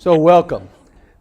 So welcome.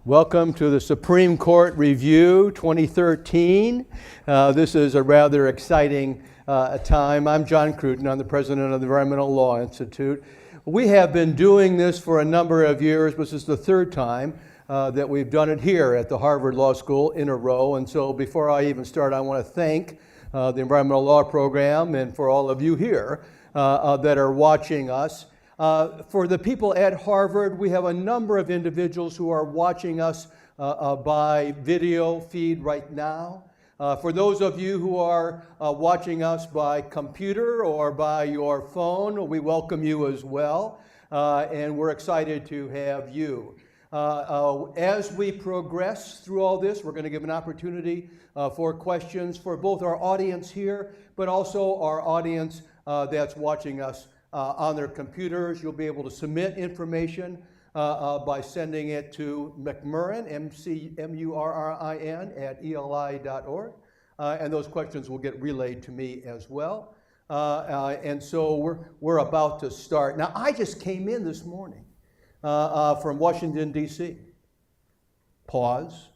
Welcome to the Supreme Court Review 2013. This is a rather exciting time. I'm John Cruton. I'm the president of the Environmental Law Institute. We have been doing this for a number of years. This is the third time that we've done it here at the Harvard Law School in a row. And so before I even start, I want to thank the Environmental Law Program and for all of you here that are watching us. For the people at Harvard, we have a number of individuals who are watching us by video feed right now. For those of you who are watching us by computer or by your phone, we welcome you as well, and we're excited to have you. As we progress through all this, we're going to give an opportunity for questions for both our audience here, but also our audience that's watching us on their computers. You'll be able to submit information by sending it to McMurrin, M-C-M-U-R-R-I-N, @eli.org. And those questions will get relayed to me as well. And so we're about to start. Now, I just came in this morning from Washington, D.C. Pause.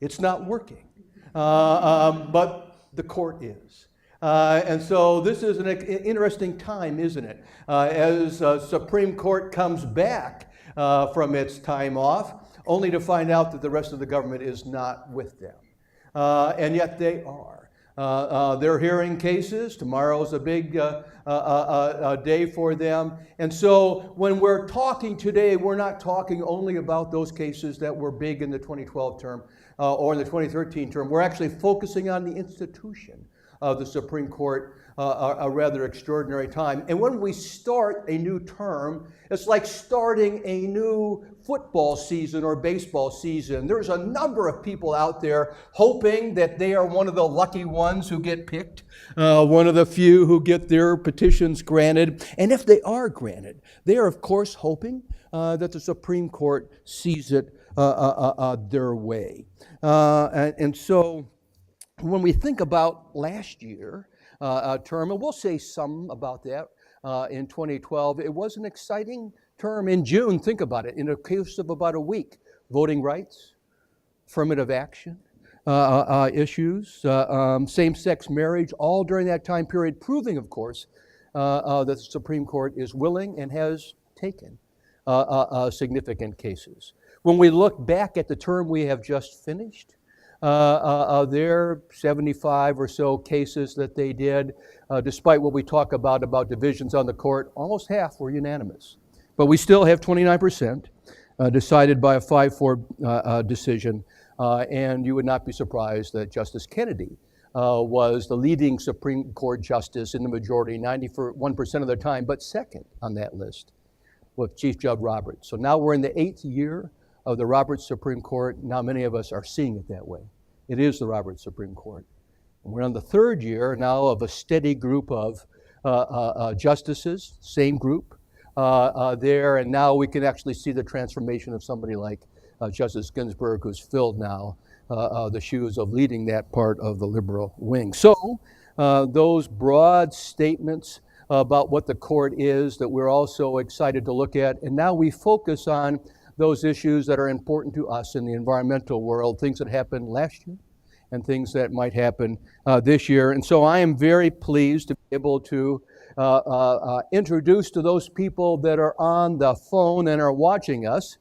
It's not working. But the court is. And so this is an interesting time, isn't it? As Supreme Court comes back from its time off, only to find out that the rest of the government is not with them. And yet they are. They're hearing cases. Tomorrow's a big day for them. And so when we're talking today, we're not talking only about those cases that were big in the 2012 term or in the 2013 term. We're actually focusing on the institution of the Supreme Court, a rather extraordinary time. And when we start a new term, it's like starting a new football season or baseball season. There's a number of people out there hoping that they are one of the lucky ones who get picked, one of the few who get their petitions granted. And if they are granted, they are, of course, hoping that the Supreme Court sees it their way. And so when we think about last year term, and we'll say some about that in 2012, it was an exciting term in June. Think about it. In a case of about a week, voting rights, affirmative action issues, same-sex marriage, all during that time period, proving, of course, that the Supreme Court is willing and has taken significant cases. When we look back at the term we have just finished, there 75 or so cases that they did, despite what we talk about divisions on the court, almost half were unanimous. But we still have 29% decided by a 5-4 decision, and you would not be surprised that Justice Kennedy was the leading Supreme Court justice in the majority, 91% of the time, but second on that list with Chief Judge Roberts. So now we're in the 8th year of the Roberts Supreme Court. Now many of us are seeing it that way. It is the Roberts Supreme Court. And we're on the 3rd year now of a steady group of justices, same group there, and now we can actually see the transformation of somebody like Justice Ginsburg, who's filled now the shoes of leading that part of the liberal wing. So those broad statements about what the court is that we're also excited to look at, and now we focus on those issues that are important to us in the environmental world, things that happened last year and things that might happen this year. And so I am very pleased to be able to introduce to those people that are on the phone and are watching us,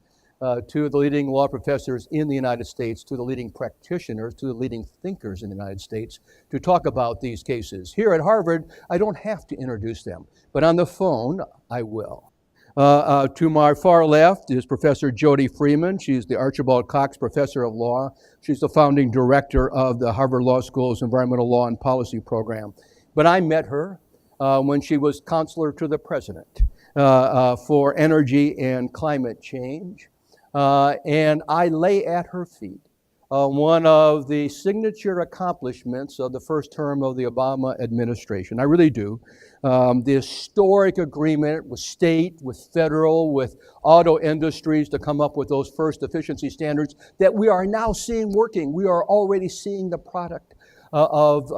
to the leading law professors in the United States, to the leading practitioners, to the leading thinkers in the United States, to talk about these cases. Here at Harvard, I don't have to introduce them, but on the phone, I will. To my far left is Professor Jody Freeman. She's the Archibald Cox Professor of Law. She's the founding director of the Harvard Law School's Environmental Law and Policy Program. But I met her when she was counselor to the president for energy and climate change. And I lay at her feet one of the signature accomplishments of the first term of the Obama administration. I really do. The historic agreement with state, with federal, with auto industries to come up with those first efficiency standards that we are now seeing working. We are already seeing the product of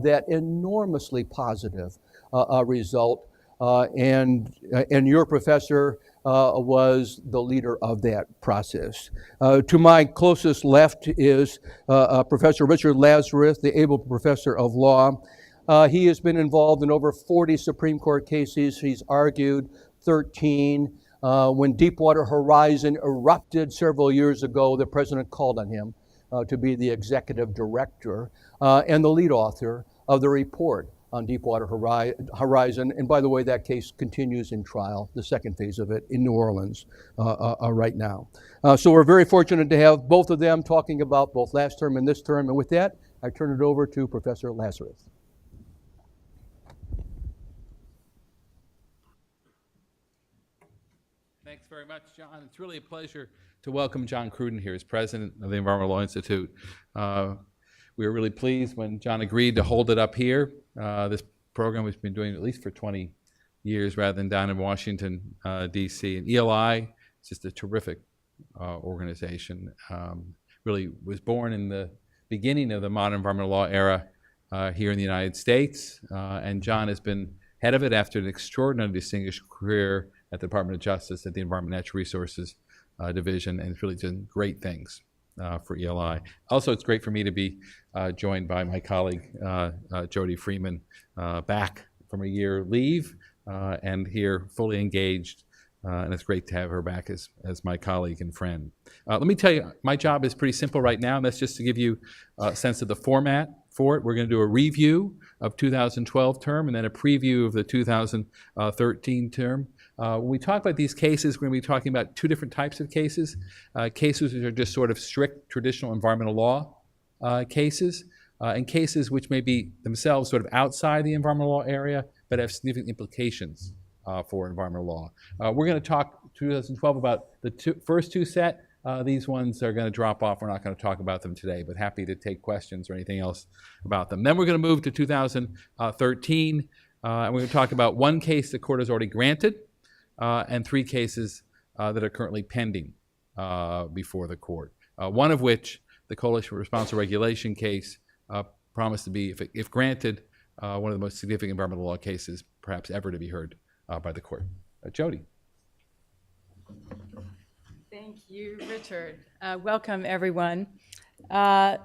that enormously positive result. And your professor was the leader of that process. To my closest left is Professor Richard Lazarus, the able professor of law. He has been involved in over 40 Supreme Court cases. He's argued 13. When Deepwater Horizon erupted several years ago, the president called on him to be the executive director and the lead author of the report on Deepwater Horizon. And by the way, that case continues in trial, the second phase of it, in New Orleans right now. So we're very fortunate to have both of them talking about both last term and this term. And with that, I turn it over to Professor Lazarus. Thanks very much, John. It's really a pleasure to welcome John Cruden here as president of the Environmental Law Institute. We were really pleased when John agreed to hold it up here. This program we've been doing at least for 20 years rather than down in Washington, D.C. And ELI is just a terrific organization. Really was born in the beginning of the modern environmental law era here in the United States. And John has been head of it after an extraordinarily distinguished career at the Department of Justice at the Environment and Natural Resources Division, and it's really done great things for ELI. Also, it's great for me to be joined by my colleague, Jody Freeman, back from a year leave and here fully engaged, and it's great to have her back as my colleague and friend. Let me tell you, my job is pretty simple right now, and that's just to give you a sense of the format for it. We're going to do a review of 2012 term and then a preview of the 2013 term. When we talk about these cases, we're going to be talking about two different types of cases. Cases which are just sort of strict traditional environmental law cases, and cases which may be themselves sort of outside the environmental law area, but have significant implications for environmental law. We're going to talk 2012 about the first two set. These ones are going to drop off. We're not going to talk about them today, but happy to take questions or anything else about them. Then we're going to move to 2013, and we're going to talk about one case the court has already granted, and three cases that are currently pending before the court. One of which, the Coalition for Responsible Regulation case, promised to be, if granted, one of the most significant environmental law cases perhaps ever to be heard by the court. Jody. Thank you, Richard. Welcome, everyone. The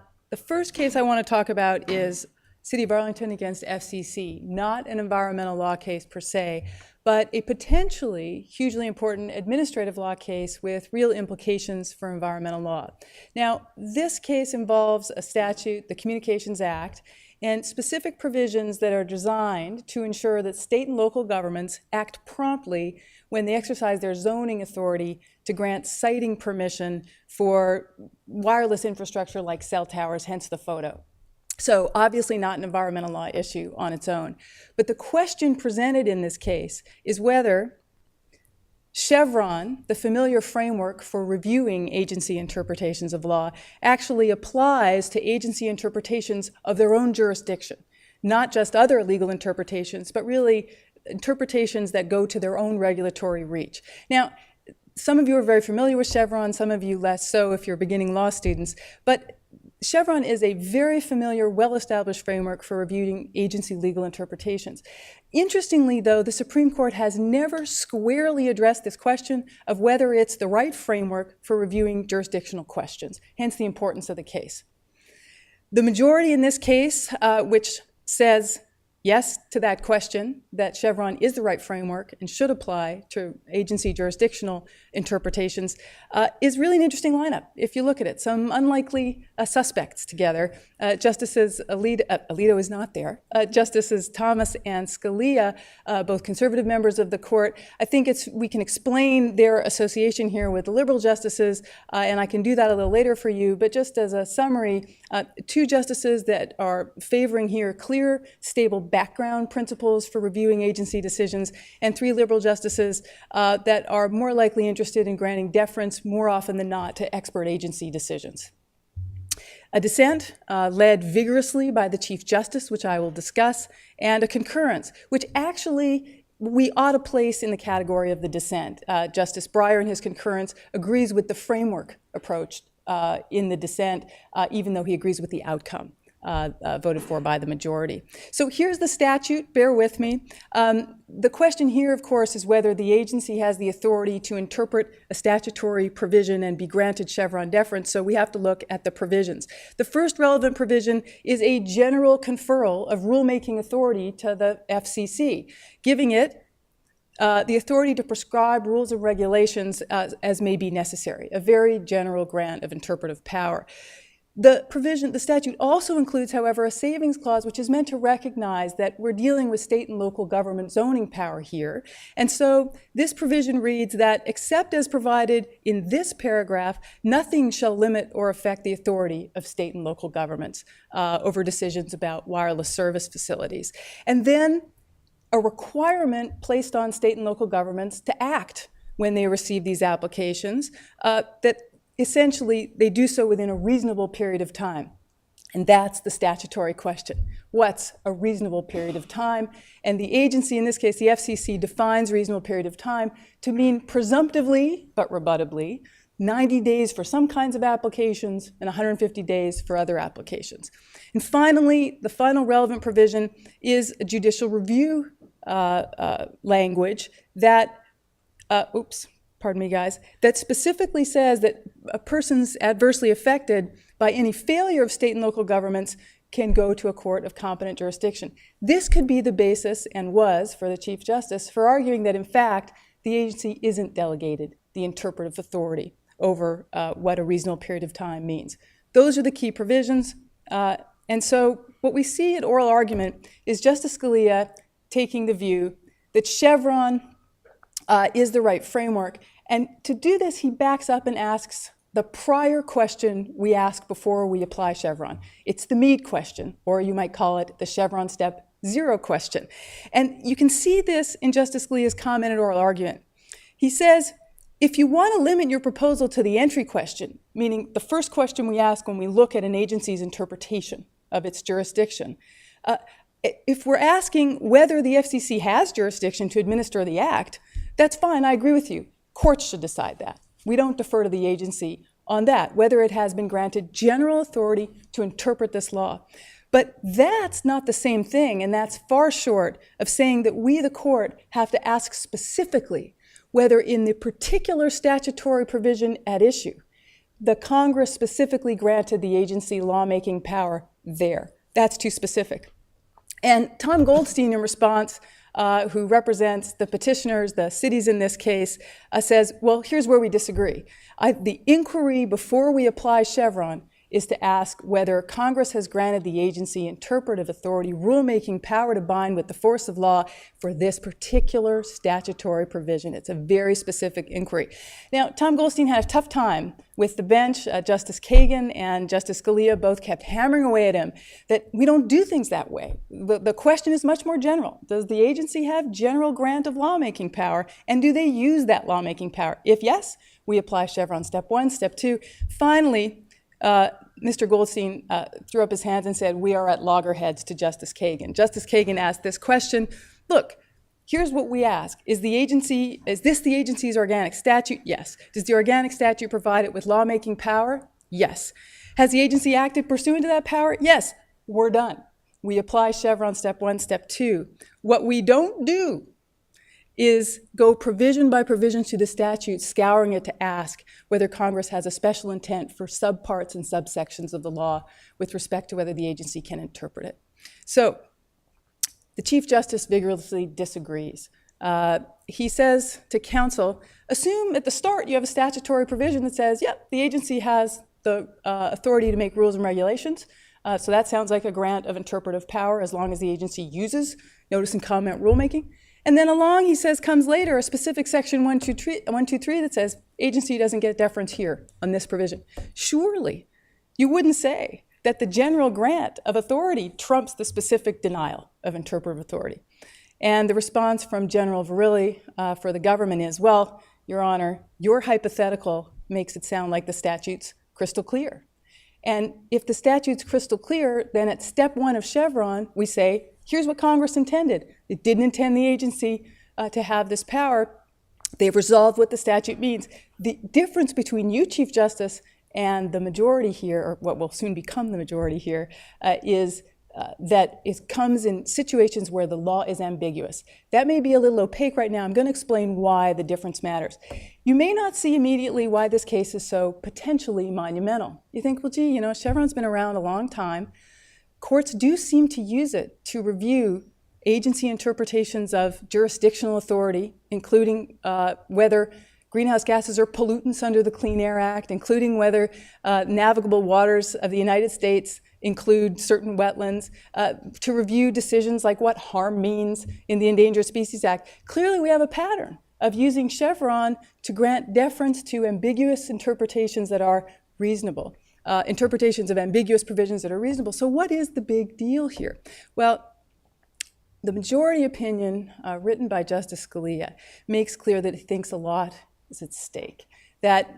first case I want to talk about is City of Arlington against FCC, not an environmental law case per se, but a potentially hugely important administrative law case with real implications for environmental law. Now, this case involves a statute, the Communications Act, and specific provisions that are designed to ensure that state and local governments act promptly when they exercise their zoning authority to grant siting permission for wireless infrastructure like cell towers, hence the photo. So obviously not an environmental law issue on its own. But the question presented in this case is whether Chevron, the familiar framework for reviewing agency interpretations of law, actually applies to agency interpretations of their own jurisdiction, not just other legal interpretations, but really interpretations that go to their own regulatory reach. Now, some of you are very familiar with Chevron, some of you less so if you're beginning law students, but Chevron is a very familiar, well-established framework for reviewing agency legal interpretations. Interestingly, though, the Supreme Court has never squarely addressed this question of whether it's the right framework for reviewing jurisdictional questions, hence the importance of the case. The majority in this case, which says yes to that question, that Chevron is the right framework and should apply to agency jurisdictional interpretations, is really an interesting lineup if you look at it. Some unlikely suspects together. Justices Alito is not there. Justices Thomas and Scalia, both conservative members of the court. I think we can explain their association here with the liberal justices, and I can do that a little later for you, but just as a summary, two justices that are favoring here clear, stable background principles for reviewing agency decisions, and three liberal justices that are more likely interested in granting deference more often than not to expert agency decisions. A dissent led vigorously by the Chief Justice, which I will discuss, and a concurrence, which actually we ought to place in the category of the dissent. Justice Breyer in his concurrence agrees with the framework approach in the dissent, even though he agrees with the outcome voted for by the majority. So here's the statute, bear with me. The question here, of course, is whether the agency has the authority to interpret a statutory provision and be granted Chevron deference, so we have to look at the provisions. The first relevant provision is a general conferral of rulemaking authority to the FCC, giving it the authority to prescribe rules and regulations as may be necessary, a very general grant of interpretive power. The statute also includes, however, a savings clause which is meant to recognize that we're dealing with state and local government zoning power here. And so this provision reads that, except as provided in this paragraph, nothing shall limit or affect the authority of state and local governments over decisions about wireless service facilities. And then a requirement placed on state and local governments to act when they receive these applications, that essentially they do so within a reasonable period of time. And that's the statutory question. What's a reasonable period of time? And the agency, in this case the FCC, defines reasonable period of time to mean presumptively, but rebuttably, 90 days for some kinds of applications and 150 days for other applications. And finally, the final relevant provision is a judicial review language that, pardon me guys, that specifically says that a person's adversely affected by any failure of state and local governments can go to a court of competent jurisdiction. This could be the basis, and was, for the Chief Justice for arguing that in fact the agency isn't delegated the interpretive authority over what a reasonable period of time means. Those are the key provisions. And so what we see at oral argument is Justice Scalia taking the view that Chevron is the right framework. And to do this, he backs up and asks the prior question we ask before we apply Chevron. It's the Meade question, or you might call it the Chevron step 0 question. And you can see this in Justice Scalia's comment at oral argument. He says, if you want to limit your proposal to the entry question, meaning the first question we ask when we look at an agency's interpretation of its jurisdiction, if we're asking whether the FCC has jurisdiction to administer the act, that's fine, I agree with you. Courts should decide that. We don't defer to the agency on that, whether it has been granted general authority to interpret this law. But that's not the same thing, and that's far short of saying that we, the court, have to ask specifically whether in the particular statutory provision at issue, the Congress specifically granted the agency lawmaking power there. That's too specific. And Tom Goldstein, in response, who represents the petitioners, the cities in this case, says, well, here's where we disagree. The inquiry before we apply Chevron is to ask whether Congress has granted the agency interpretive authority, rulemaking power to bind with the force of law for this particular statutory provision. It's a very specific inquiry. Now, Tom Goldstein had a tough time with the bench. Justice Kagan and Justice Scalia both kept hammering away at him that we don't do things that way. The question is much more general. Does the agency have general grant of lawmaking power, and do they use that lawmaking power? If yes, we apply Chevron step 1, step 2. Finally, Mr. Goldstein threw up his hands and said, we are at loggerheads to Justice Kagan. Justice Kagan asked this question, look, here's what we ask. Is this the agency's organic statute? Yes. Does the organic statute provide it with lawmaking power? Yes. Has the agency acted pursuant to that power? Yes. We're done. We apply Chevron step 1, step 2. What we don't do is go provision by provision to the statute, scouring it to ask whether Congress has a special intent for subparts and subsections of the law with respect to whether the agency can interpret it. So the Chief Justice vigorously disagrees. He says to counsel, assume at the start you have a statutory provision that says, yep, the agency has the authority to make rules and regulations. So that sounds like a grant of interpretive power as long as the agency uses notice and comment rulemaking. And then along, he says, comes later a specific section 123 that says agency doesn't get deference here on this provision. Surely you wouldn't say that the general grant of authority trumps the specific denial of interpretive authority. And the response from General Verrilli for the government is, well, Your Honor, your hypothetical makes it sound like the statute's crystal clear. And if the statute's crystal clear, then at step 1 of Chevron, we say, here's what Congress intended. It didn't intend the agency to have this power. They've resolved what the statute means. The difference between you, Chief Justice, and the majority here, or what will soon become the majority here, is that it comes in situations where the law is ambiguous. That may be a little opaque right now. I'm going to explain why the difference matters. You may not see immediately why this case is so potentially monumental. You think, well, gee, Chevron's been around a long time. Courts do seem to use it to review agency interpretations of jurisdictional authority, including whether greenhouse gases are pollutants under the Clean Air Act, including whether navigable waters of the United States include certain wetlands, to review decisions like what harm means in the Endangered Species Act. Clearly, we have a pattern of using Chevron to grant deference to ambiguous interpretations that are reasonable, interpretations of ambiguous provisions that are reasonable. So what is the big deal here? Well, the majority opinion written by Justice Scalia makes clear that he thinks a lot is at stake, that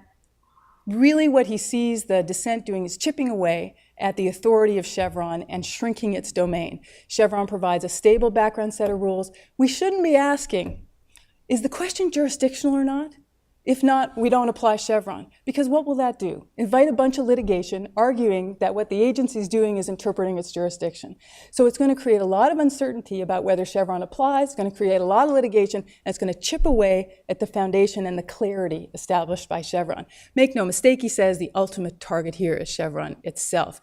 really what he sees the dissent doing is chipping away at the authority of Chevron and shrinking its domain. Chevron provides a stable background set of rules. We shouldn't be asking, is the question jurisdictional or not? If not, we don't apply Chevron. Because what will that do? Invite a bunch of litigation arguing that what the agency is doing is interpreting its jurisdiction. So it's going to create a lot of uncertainty about whether Chevron applies. It's going to create a lot of litigation, and it's going to chip away at the foundation and the clarity established by Chevron. Make no mistake, he says, the ultimate target here is Chevron itself.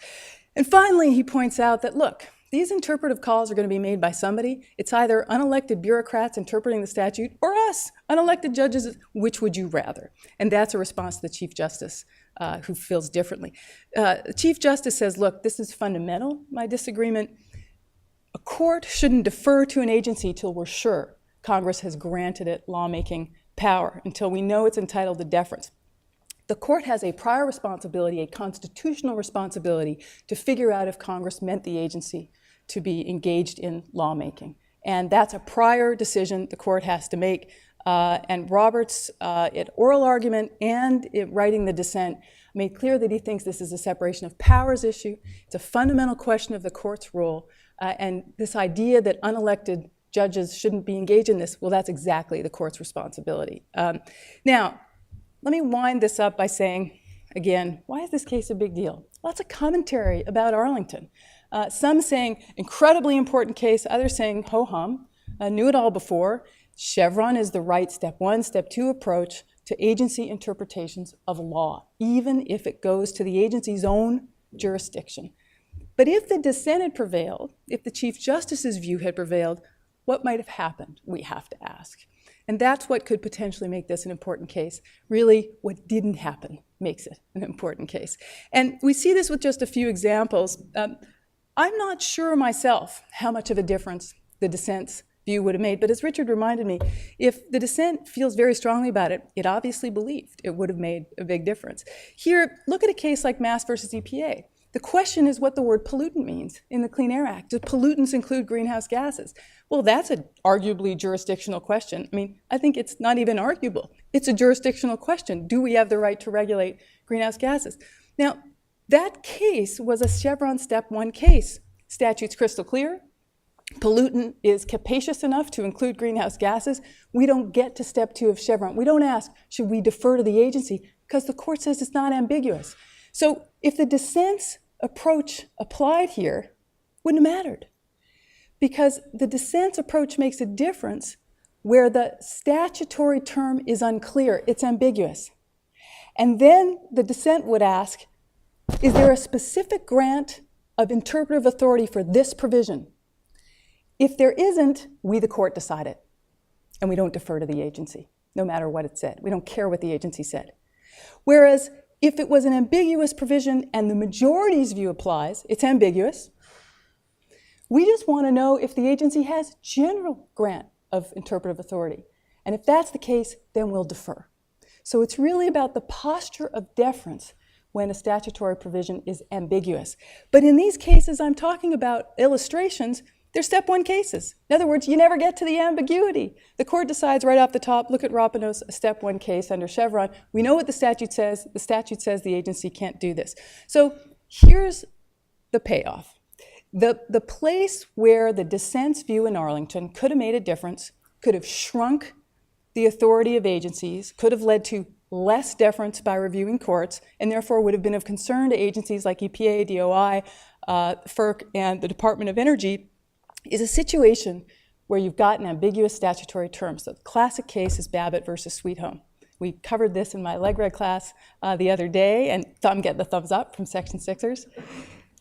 And finally, he points out that, look, these interpretive calls are going to be made by somebody. It's either unelected bureaucrats interpreting the statute or us, unelected judges. Which would you rather? And that's a response to the Chief Justice, who feels differently. The Chief Justice says, look, this is fundamental, my disagreement. A court shouldn't defer to an agency till we're sure Congress has granted it lawmaking power, until we know it's entitled to deference. The court has a prior responsibility, a constitutional responsibility, to figure out if Congress meant the agency to be engaged in lawmaking. And that's a prior decision the court has to make. And Roberts, at oral argument and in writing the dissent, made clear that he thinks this is a separation of powers issue. It's a fundamental question of the court's role. And this idea that unelected judges shouldn't be engaged in this, well, that's exactly the court's responsibility. Now, let me wind this up by saying, again, why is this case a big deal? Lots of commentary about Arlington. Some saying, incredibly important case, others saying, ho-hum, knew it all before. Chevron is the right step one, step two approach to agency interpretations of law, even if it goes to the agency's own jurisdiction. But if the dissent had prevailed, if the Chief Justice's view had prevailed, what might have happened, we have to ask. And that's what could potentially make this an important case. Really, what didn't happen makes it an important case. And we see this with just a few examples. I'm not sure myself how much of a difference the dissent's view would have made, but as Richard reminded me, if the dissent feels very strongly about it, it obviously believed it would have made a big difference. Here, look at a case like Mass versus EPA. The question is what the word pollutant means in the Clean Air Act. Do pollutants include greenhouse gases? Well, that's an arguably jurisdictional question. I mean, I think it's not even arguable. It's a jurisdictional question. Do we have the right to regulate greenhouse gases? Now, that case was a Chevron step one case. Statute's crystal clear. Pollutant is capacious enough to include greenhouse gases. We don't get to step two of Chevron. We don't ask, should we defer to the agency? Because the court says it's not ambiguous. So if the dissent's approach applied here, wouldn't have mattered. Because the dissent's approach makes a difference where the statutory term is unclear, it's ambiguous. And then the dissent would ask, is there a specific grant of interpretive authority for this provision? If there isn't, we, the court, decide it. And we don't defer to the agency, no matter what it said. We don't care what the agency said. Whereas if it was an ambiguous provision and the majority's view applies, it's ambiguous. We just want to know if the agency has general grant of interpretive authority. And if that's the case, then we'll defer. So it's really about the posture of deference when a statutory provision is ambiguous. But in these cases I'm talking about illustrations, they're step one cases. In other words, you never get to the ambiguity. The court decides right off the top, look at Rapinos, a step one case under Chevron. We know what the statute says. The statute says the agency can't do this. So here's the payoff. The place where the dissent's view in Arlington could have made a difference, could have shrunk the authority of agencies, could have led to less deference by reviewing courts, and therefore would have been of concern to agencies like EPA, DOI, FERC, and the Department of Energy, is a situation where you've got an ambiguous statutory term. So the classic case is Babbitt versus Sweet Home. We covered this in my leg class the other day, and I'm getting the thumbs up from Section 6ers.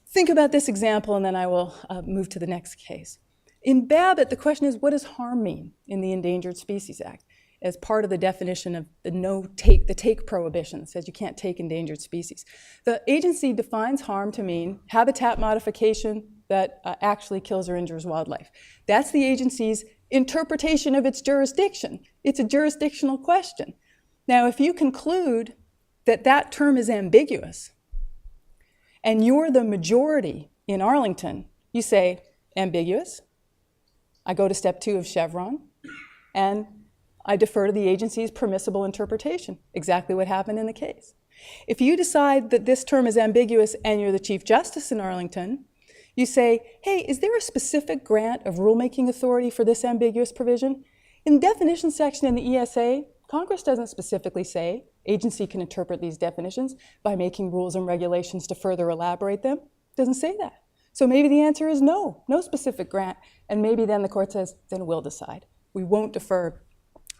Think about this example, and then I will move to the next case. In Babbitt, the question is, what does harm mean in the Endangered Species Act? As part of the definition of the take prohibition that says you can't take endangered species. The agency defines harm to mean habitat modification that actually kills or injures wildlife. That's the agency's interpretation of its jurisdiction. It's a jurisdictional question. Now, if you conclude that that term is ambiguous, and you're the majority in Arlington, you say, ambiguous. I go to step 2 of Chevron, and I defer to the agency's permissible interpretation, exactly what happened in the case. If you decide that this term is ambiguous and you're the Chief Justice in Arlington, you say, hey, is there a specific grant of rulemaking authority for this ambiguous provision? In the definition section in the ESA, Congress doesn't specifically say agency can interpret these definitions by making rules and regulations to further elaborate them. It doesn't say that. So maybe the answer is no, no specific grant, and maybe then the court says, then we'll decide. We won't defer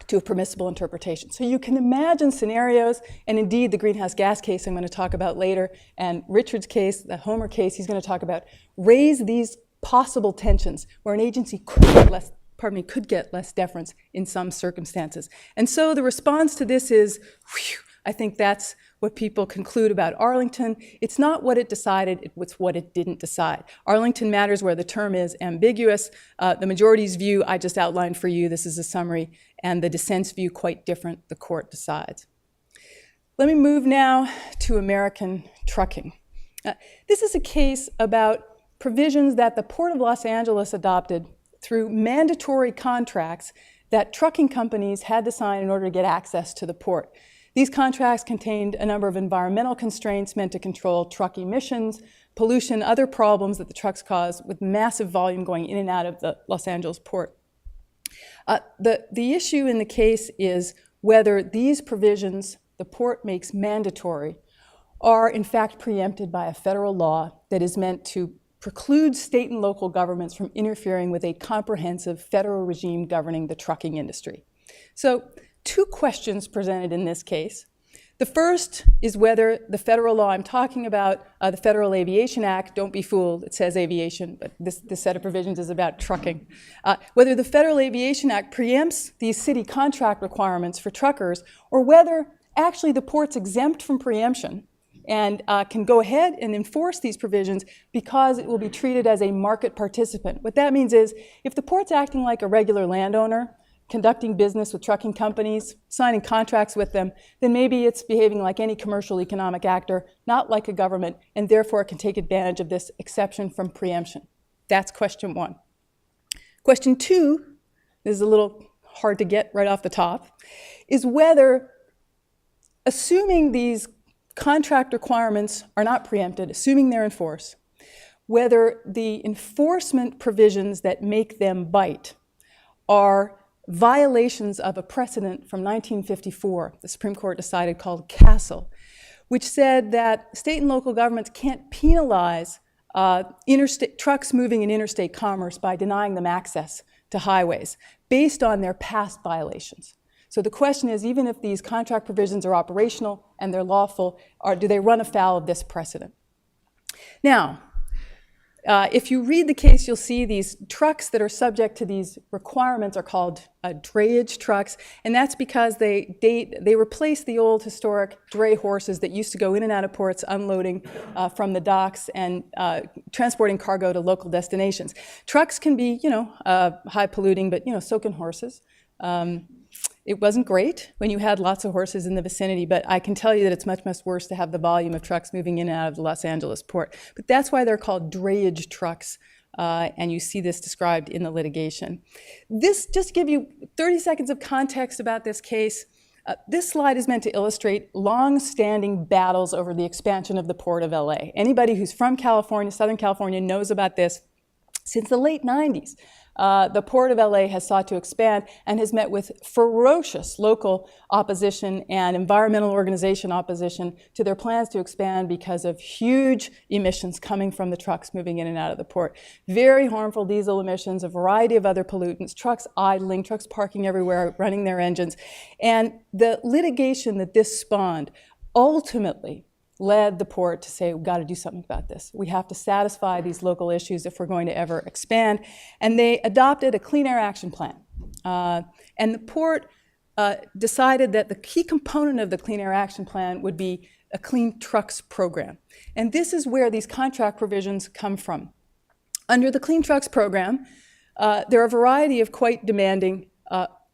to a permissible interpretation. So you can imagine scenarios, and indeed the greenhouse gas case I'm going to talk about later, and Richard's case, the Homer case he's going to talk about, raise these possible tensions where an agency could get less deference in some circumstances. And so the response to this is, whew, I think that's what people conclude about Arlington. It's not what it decided, it's what it didn't decide. Arlington matters where the term is ambiguous. The majority's view I just outlined for you, this is a summary, and the dissent's view quite different, the court decides. Let me move now to American trucking. This is a case about provisions that the Port of Los Angeles adopted through mandatory contracts that trucking companies had to sign in order to get access to the port. These contracts contained a number of environmental constraints meant to control truck emissions, pollution, other problems that the trucks cause with massive volume going in and out of the Los Angeles port. The issue in the case is whether these provisions the port makes mandatory are in fact preempted by a federal law that is meant to preclude state and local governments from interfering with a comprehensive federal regime governing the trucking industry. So, 2 questions presented in this case. The first is whether the federal law I'm talking about, the Federal Aviation Act, don't be fooled, it says aviation, but this set of provisions is about trucking. Whether the Federal Aviation Act preempts these city contract requirements for truckers, or whether actually the port's exempt from preemption and can go ahead and enforce these provisions because it will be treated as a market participant. What that means is if the port's acting like a regular landowner, conducting business with trucking companies, signing contracts with them, then maybe it's behaving like any commercial economic actor, not like a government, and therefore can take advantage of this exception from preemption. That's question 1. Question 2, this is a little hard to get right off the top, is whether, assuming these contract requirements are not preempted, assuming they're enforced, whether the enforcement provisions that make them bite are violations of a precedent from 1954, the Supreme Court decided, called Castle, which said that state and local governments can't penalize trucks moving in interstate commerce by denying them access to highways based on their past violations. So the question is, even if these contract provisions are operational and they're lawful, do they run afoul of this precedent? Now, if you read the case, you'll see these trucks that are subject to these requirements are called drayage trucks, and that's because they replace the old historic dray horses that used to go in and out of ports, unloading from the docks and transporting cargo to local destinations. Trucks can be, high polluting, but so can horses. It wasn't great when you had lots of horses in the vicinity, but I can tell you that it's much, much worse to have the volume of trucks moving in and out of the Los Angeles port. But that's why they're called drayage trucks, and you see this described in the litigation. This, just to give you 30 seconds of context about this case, this slide is meant to illustrate long-standing battles over the expansion of the Port of LA. Anybody who's from California, Southern California, knows about this since the late 90s. the Port of LA has sought to expand and has met with ferocious local opposition and environmental organization opposition to their plans to expand because of huge emissions coming from the trucks moving in and out of the port. Very harmful diesel emissions, a variety of other pollutants, trucks idling, trucks parking everywhere, running their engines. And the litigation that this spawned ultimately led the port to say, we've got to do something about this. We have to satisfy these local issues if we're going to ever expand. And they adopted a Clean Air Action Plan. And the port decided that the key component of the Clean Air Action Plan would be a clean trucks program. And this is where these contract provisions come from. Under the Clean Trucks program, there are a variety of quite demanding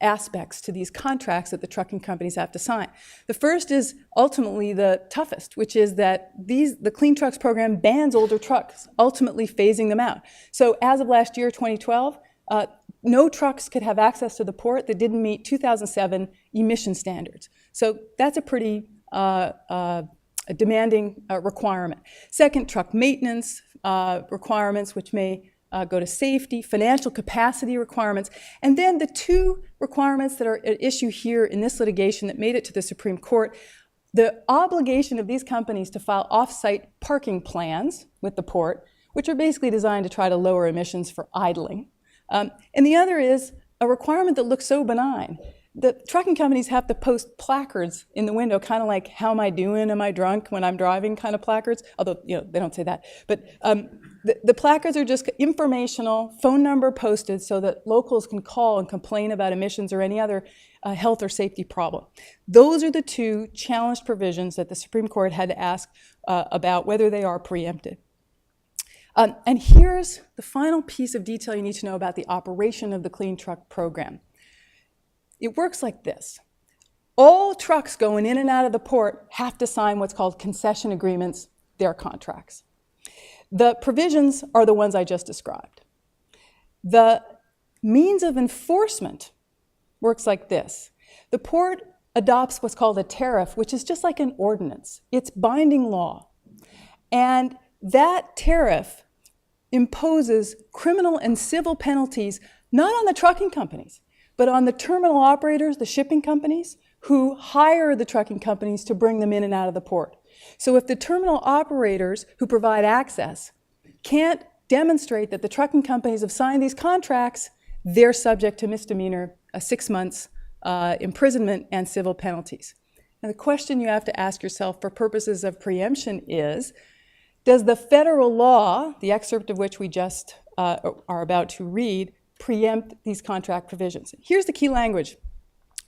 aspects to these contracts that the trucking companies have to sign. The first is ultimately the toughest, which is that the Clean Trucks program bans older trucks, ultimately phasing them out. So as of last year, 2012, no trucks could have access to the port that didn't meet 2007 emission standards. So that's a pretty demanding requirement. Second, truck maintenance requirements, which may go to safety, financial capacity requirements, and then the two requirements that are at issue here in this litigation that made it to the Supreme Court, the obligation of these companies to file off-site parking plans with the port, which are basically designed to try to lower emissions for idling. And the other is a requirement that looks so benign. The trucking companies have to post placards in the window, kind of like, how am I doing? Am I drunk when I'm driving kind of placards? Although, they don't say that. But the placards are just informational, phone number posted so that locals can call and complain about emissions or any other health or safety problem. Those are the two challenged provisions that the Supreme Court had to ask about whether they are preempted. And here's the final piece of detail you need to know about the operation of the Clean Truck program. It works like this. All trucks going in and out of the port have to sign what's called concession agreements, their contracts. The provisions are the ones I just described. The means of enforcement works like this. The port adopts what's called a tariff, which is just like an ordinance. It's binding law. And that tariff imposes criminal and civil penalties, not on the trucking companies, but on the terminal operators, the shipping companies, who hire the trucking companies to bring them in and out of the port. So if the terminal operators who provide access can't demonstrate that the trucking companies have signed these contracts, they're subject to misdemeanor, 6 months imprisonment, and civil penalties. And the question you have to ask yourself for purposes of preemption is, does the federal law, the excerpt of which we just are about to read, preempt these contract provisions? Here's the key language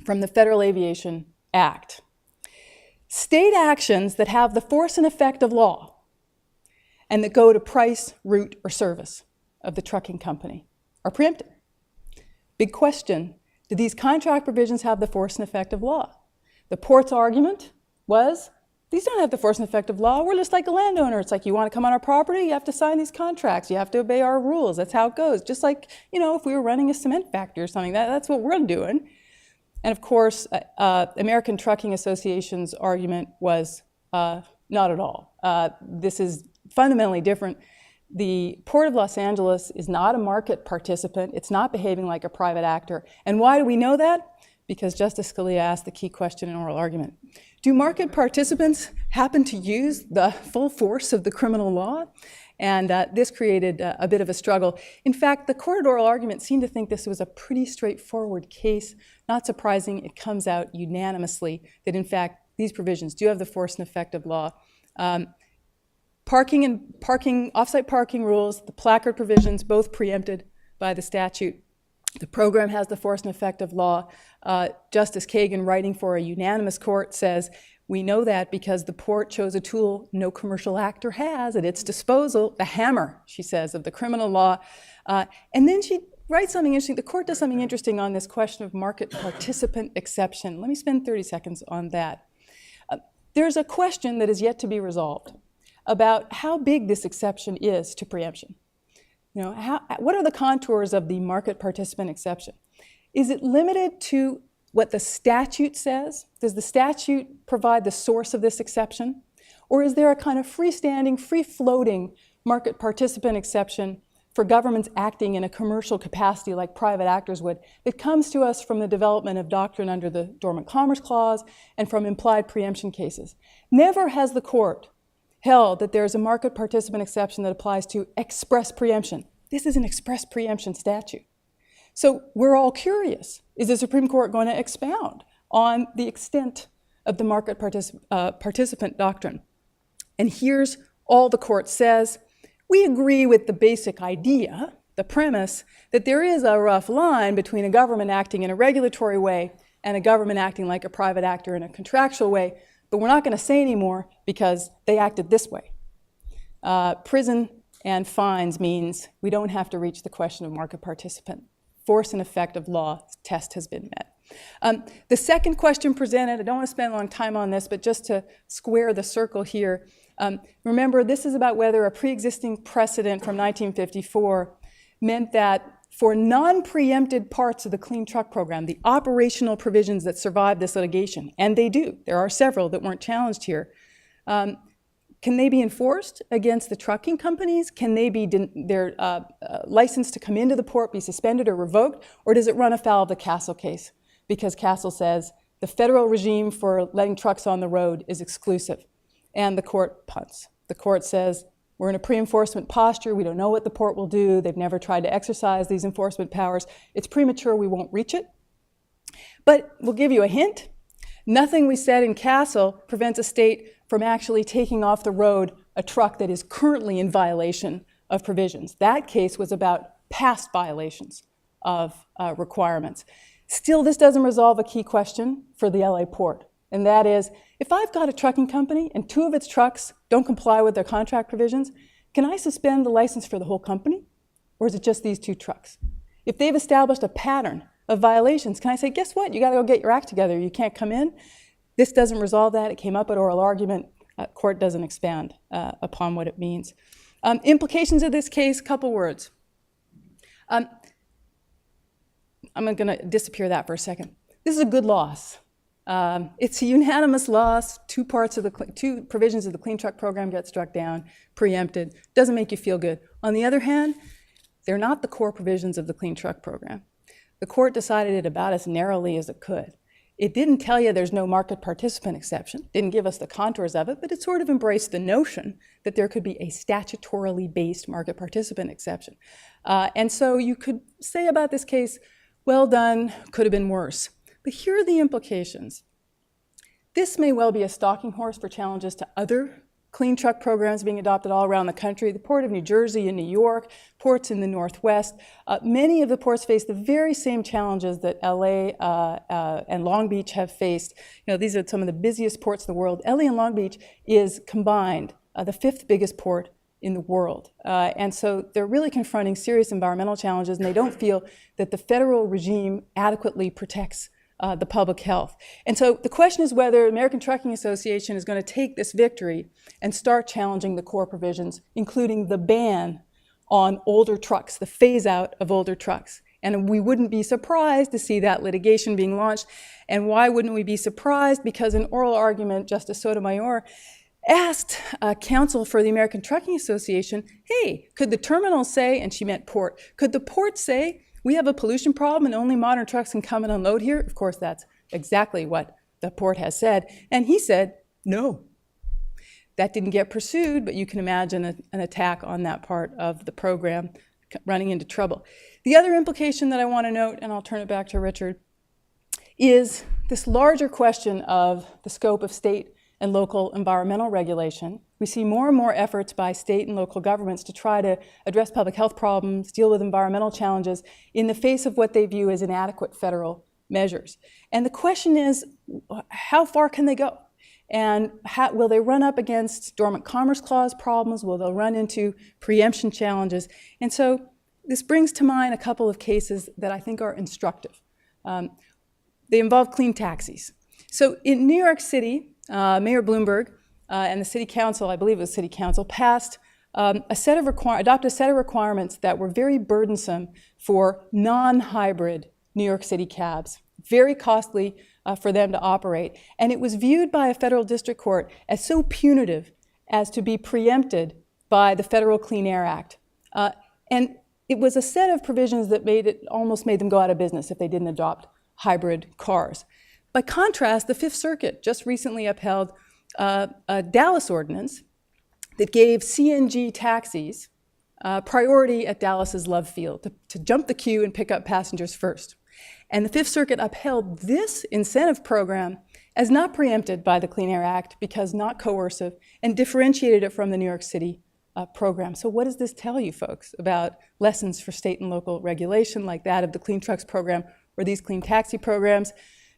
from the Federal Aviation Act. State actions that have the force and effect of law and that go to price, route, or service of the trucking company are preempted. Big question, do these contract provisions have the force and effect of law? The port's argument was, these don't have the force and effect of law. We're just like a landowner. It's like, you want to come on our property, you have to sign these contracts. You have to obey our rules. That's how it goes. Just like, if we were running a cement factory or something, that's what we're doing. And of course, American Trucking Association's argument was not at all. This is fundamentally different. The Port of Los Angeles is not a market participant. It's not behaving like a private actor. And why do we know that? Because Justice Scalia asked the key question in oral argument. Do market participants happen to use the full force of the criminal law? And this created a bit of a struggle. In fact, the court at oral argument seemed to think this was a pretty straightforward case. Not surprising, it comes out unanimously that, in fact, these provisions do have the force and effect of law. Off-site parking rules, the placard provisions, both preempted by the statute. The program has the force and effect of law. Justice Kagan, writing for a unanimous court, says, we know that because the port chose a tool no commercial actor has at its disposal, the hammer, she says, of the criminal law. And then she writes something interesting. The court does something interesting on this question of market participant exception. Let me spend 30 seconds on that. There's a question that is yet to be resolved about how big this exception is to preemption. What are the contours of the market participant exception? Is it limited to what the statute says? Does the statute provide the source of this exception? Or is there a kind of freestanding, free-floating market participant exception for governments acting in a commercial capacity like private actors would, that comes to us from the development of doctrine under the Dormant Commerce Clause and from implied preemption cases. Never has the court held that there's a market participant exception that applies to express preemption. This is an express preemption statute. So we're all curious, is the Supreme Court going to expound on the extent of the market participant doctrine? And here's all the court says. We agree with the basic idea, the premise, that there is a rough line between a government acting in a regulatory way and a government acting like a private actor in a contractual way, but we're not going to say anymore because they acted this way. Prison and fines means we don't have to reach the question of market participant. Force and effect of law test has been met. The second question presented, I don't want to spend a long time on this, but just to square the circle here, remember, this is about whether a pre-existing precedent from 1954 meant that for non-preempted parts of the Clean Truck Program, the operational provisions that survive this litigation, and they do, there are several that weren't challenged here, can they be enforced against the trucking companies? Can they be their license to come into the port be suspended or revoked? Or does it run afoul of the Castle case? Because Castle says the federal regime for letting trucks on the road is exclusive. And the court punts. The court says, we're in a pre-enforcement posture. We don't know what the port will do. They've never tried to exercise these enforcement powers. It's premature. We won't reach it. But we'll give you a hint. Nothing we said in Castle prevents a state from actually taking off the road a truck that is currently in violation of provisions. That case was about past violations of requirements. Still, this doesn't resolve a key question for the LA port, and that is, if I've got a trucking company and 2 of its trucks don't comply with their contract provisions, can I suspend the license for the whole company? Or is it just these 2 trucks? If they've established a pattern of violations, can I say, guess what? You got to go get your act together. You can't come in. This doesn't resolve that. It came up at oral argument. Court doesn't expand upon what it means. Implications of this case, couple words. I'm going to disappear that for a second. This is a good loss. It's a unanimous loss. 2 provisions of the Clean Truck Program get struck down, preempted. Doesn't make you feel good. On the other hand, they're not the core provisions of the Clean Truck Program. The court decided it about as narrowly as it could. It didn't tell you there's no market participant exception, didn't give us the contours of it, but it sort of embraced the notion that there could be a statutorily based market participant exception. And so you could say about this case, well done, could have been worse. But here are the implications. This may well be a stalking horse for challenges to other clean truck programs being adopted all around the country. The Port of New Jersey and New York, ports in the Northwest. Many of the ports face the very same challenges that LA and Long Beach have faced. You know, these are some of the busiest ports in the world. LA and Long Beach is combined the 5th biggest port in the world. And so they're really confronting serious environmental challenges, and they don't feel that the federal regime adequately protects the public health. And so the question is whether the American Trucking Association is going to take this victory and start challenging the core provisions, including the ban on older trucks, the phase out of older trucks. And we wouldn't be surprised to see that litigation being launched. And why wouldn't we be surprised? Because in oral argument, Justice Sotomayor asked counsel for the American Trucking Association, hey, could the terminal say, and she meant port, could the port say, we have a pollution problem and only modern trucks can come and unload here? Of course, that's exactly what the port has said. And he said, no. That didn't get pursued, but you can imagine an attack on that part of the program running into trouble. The other implication that I want to note, and I'll turn it back to Richard, is this larger question of the scope of state and local environmental regulation. We see more and more efforts by state and local governments to try to address public health problems, deal with environmental challenges in the face of what they view as inadequate federal measures. And the question is, how far can they go? And will they run up against Dormant Commerce Clause problems? Will they run into preemption challenges? And so this brings to mind a couple of cases that I think are instructive. They involve clean taxis. So in New York City, Mayor Bloomberg and the City Council, I believe it was City Council, passed adopted a set of requirements that were very burdensome for non-hybrid New York City cabs, very costly for them to operate. And it was viewed by a federal district court as so punitive as to be preempted by the Federal Clean Air Act. And it was a set of provisions that almost made them go out of business if they didn't adopt hybrid cars. By contrast, the Fifth Circuit just recently upheld a Dallas ordinance that gave CNG taxis priority at Dallas's Love Field to jump the queue and pick up passengers first. And the Fifth Circuit upheld this incentive program as not preempted by the Clean Air Act because not coercive, and differentiated it from the New York City program. So what does this tell you, folks, about lessons for state and local regulation like that of the Clean Trucks program or these clean taxi programs?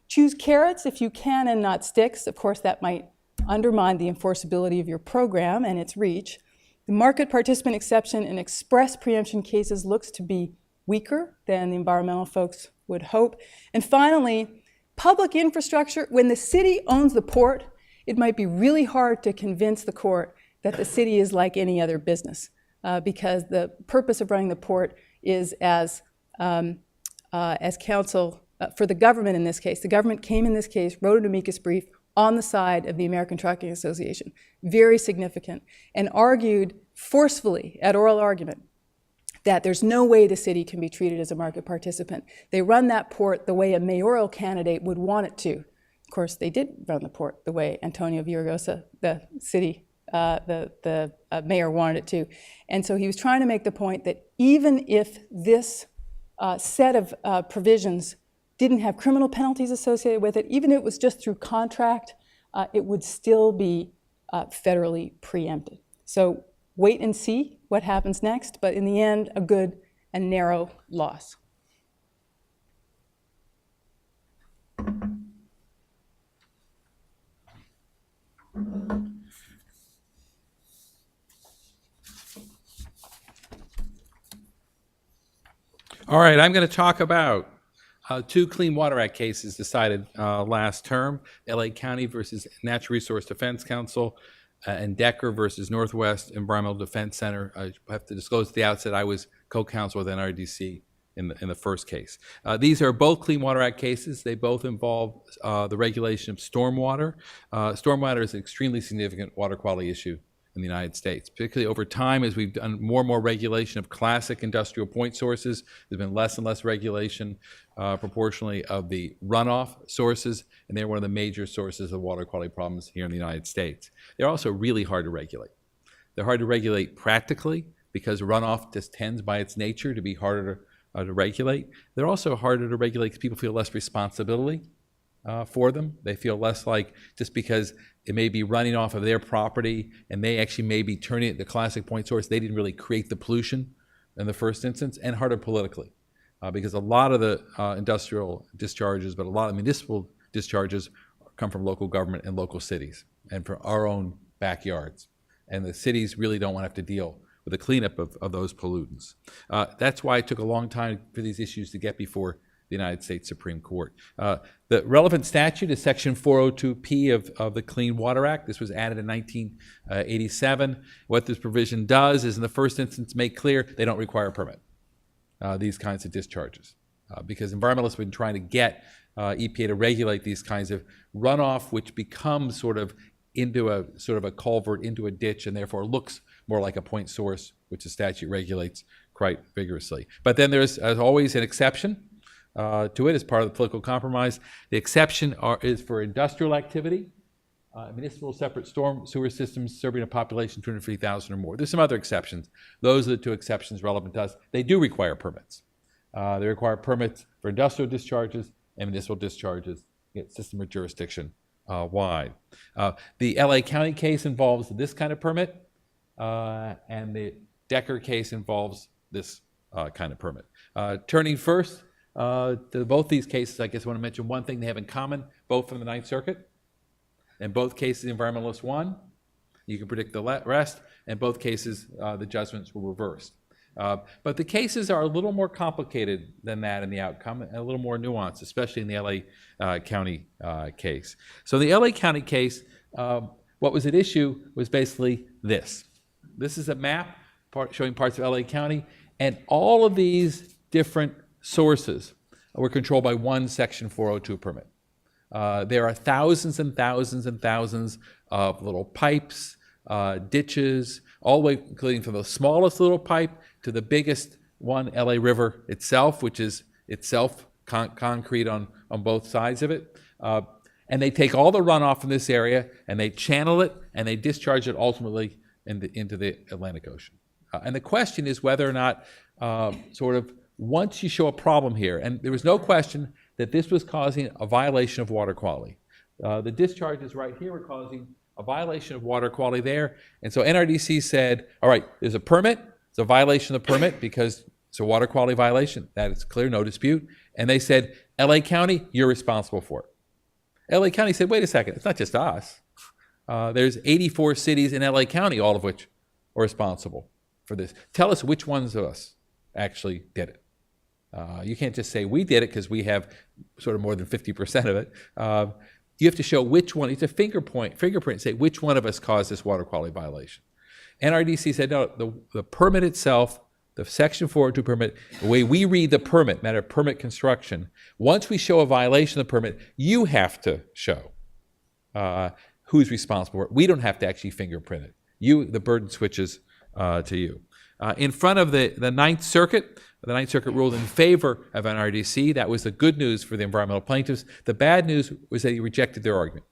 Choose carrots if you can and not sticks. Of course, that might undermine the enforceability of your program and its reach. The market participant exception in express preemption cases looks to be weaker than the environmental folks would hope. And finally, public infrastructure. When the city owns the port, it might be really hard to convince the court that the city is like any other business because the purpose of running the port is as counsel for the government in this case. The government came in this case, wrote an amicus brief on the side of the American Trucking Association, very significant, and argued forcefully at oral argument that there's no way the city can be treated as a market participant. They run that port the way a mayoral candidate would want it to. Of course, they did run the port the way Antonio Villaraigosa, the mayor, wanted it to. And so he was trying to make the point that even if this set of provisions didn't have criminal penalties associated with it, even if it was just through contract, it would still be federally preempted. So wait and see what happens next, but in the end, a good and narrow loss. All right, I'm going to talk about two Clean Water Act cases decided last term, LA County versus Natural Resource Defense Council and Decker versus Northwest Environmental Defense Center. I have to disclose at the outset I was co-counsel with NRDC in the first case. These are both Clean Water Act cases. They both involve the regulation of stormwater. Stormwater is an extremely significant water quality issue in the United States, particularly over time as we've done more and more regulation of classic industrial point sources. There's been less and less regulation proportionally of the runoff sources, and they're one of the major sources of water quality problems here in the United States. They're also really hard to regulate. They're hard to regulate practically because runoff just tends by its nature to be harder to regulate. They're also harder to regulate because people feel less responsibility for them. They feel less like just because it may be running off of their property and they actually may be turning it to classic point source, they didn't really create the pollution in the first instance, and harder politically because a lot of the industrial discharges, but a lot of municipal discharges come from local government and local cities and from our own backyards. And the cities really don't want to have to deal with the cleanup of those pollutants. That's why it took a long time for these issues to get before the United States Supreme Court. The relevant statute is Section 402P of the Clean Water Act. This was added in 1987. What this provision does is, in the first instance, make clear they don't require a permit, these kinds of discharges, because environmentalists have been trying to get EPA to regulate these kinds of runoff, which becomes sort of a culvert into a ditch, and therefore looks more like a point source, which the statute regulates quite vigorously. But then there's, as always, an exception to it as part of the political compromise. The exception is for industrial activity, municipal separate storm sewer systems serving a population of 250,000 or more. There's some other exceptions. Those are the two exceptions relevant to us. They do require permits. They require permits for industrial discharges and municipal discharges, system or jurisdiction wide. The LA County case involves this kind of permit, and the Decker case involves this kind of permit. Turning first to both these cases, I guess I want to mention one thing they have in common, both from the Ninth Circuit. In both cases, the environmentalists won. You can predict the rest. In both cases, the judgments were reversed. But the cases are a little more complicated than that in the outcome, and a little more nuanced, especially in the LA County case. So in the LA County case, what was at issue was basically this. This is a map showing parts of LA County, and all of these different sources were controlled by one Section 402 permit. There are thousands and thousands and thousands of little pipes, ditches, all the way including from the smallest little pipe to the biggest One, LA River itself, which is itself concrete on both sides of it. And they take all the runoff from this area and they channel it and they discharge it ultimately into the Atlantic Ocean. And the question is whether or not sort of once you show a problem here, and there was no question that this was causing a violation of water quality. The discharges right here were causing a violation of water quality there. And so NRDC said, all right, there's a permit. It's a violation of the permit because it's a water quality violation. That is clear, no dispute. And they said, LA County, you're responsible for it. LA County said, wait a second, it's not just us. There's 84 cities in LA County, all of which are responsible for this. Tell us which ones of us actually did it. You can't just say we did it because we have sort of more than 50% of it. You have to show which one. It's a fingerprint, and say which one of us caused this water quality violation. NRDC said, no, the permit itself, the Section 402 permit, the way we read the permit, matter of permit construction, once we show a violation of the permit, you have to show who's responsible for it. We don't have to actually fingerprint it. The burden switches to you. In front of the Ninth Circuit ruled in favor of NRDC. That was the good news for the environmental plaintiffs. The bad news was that he rejected their argument.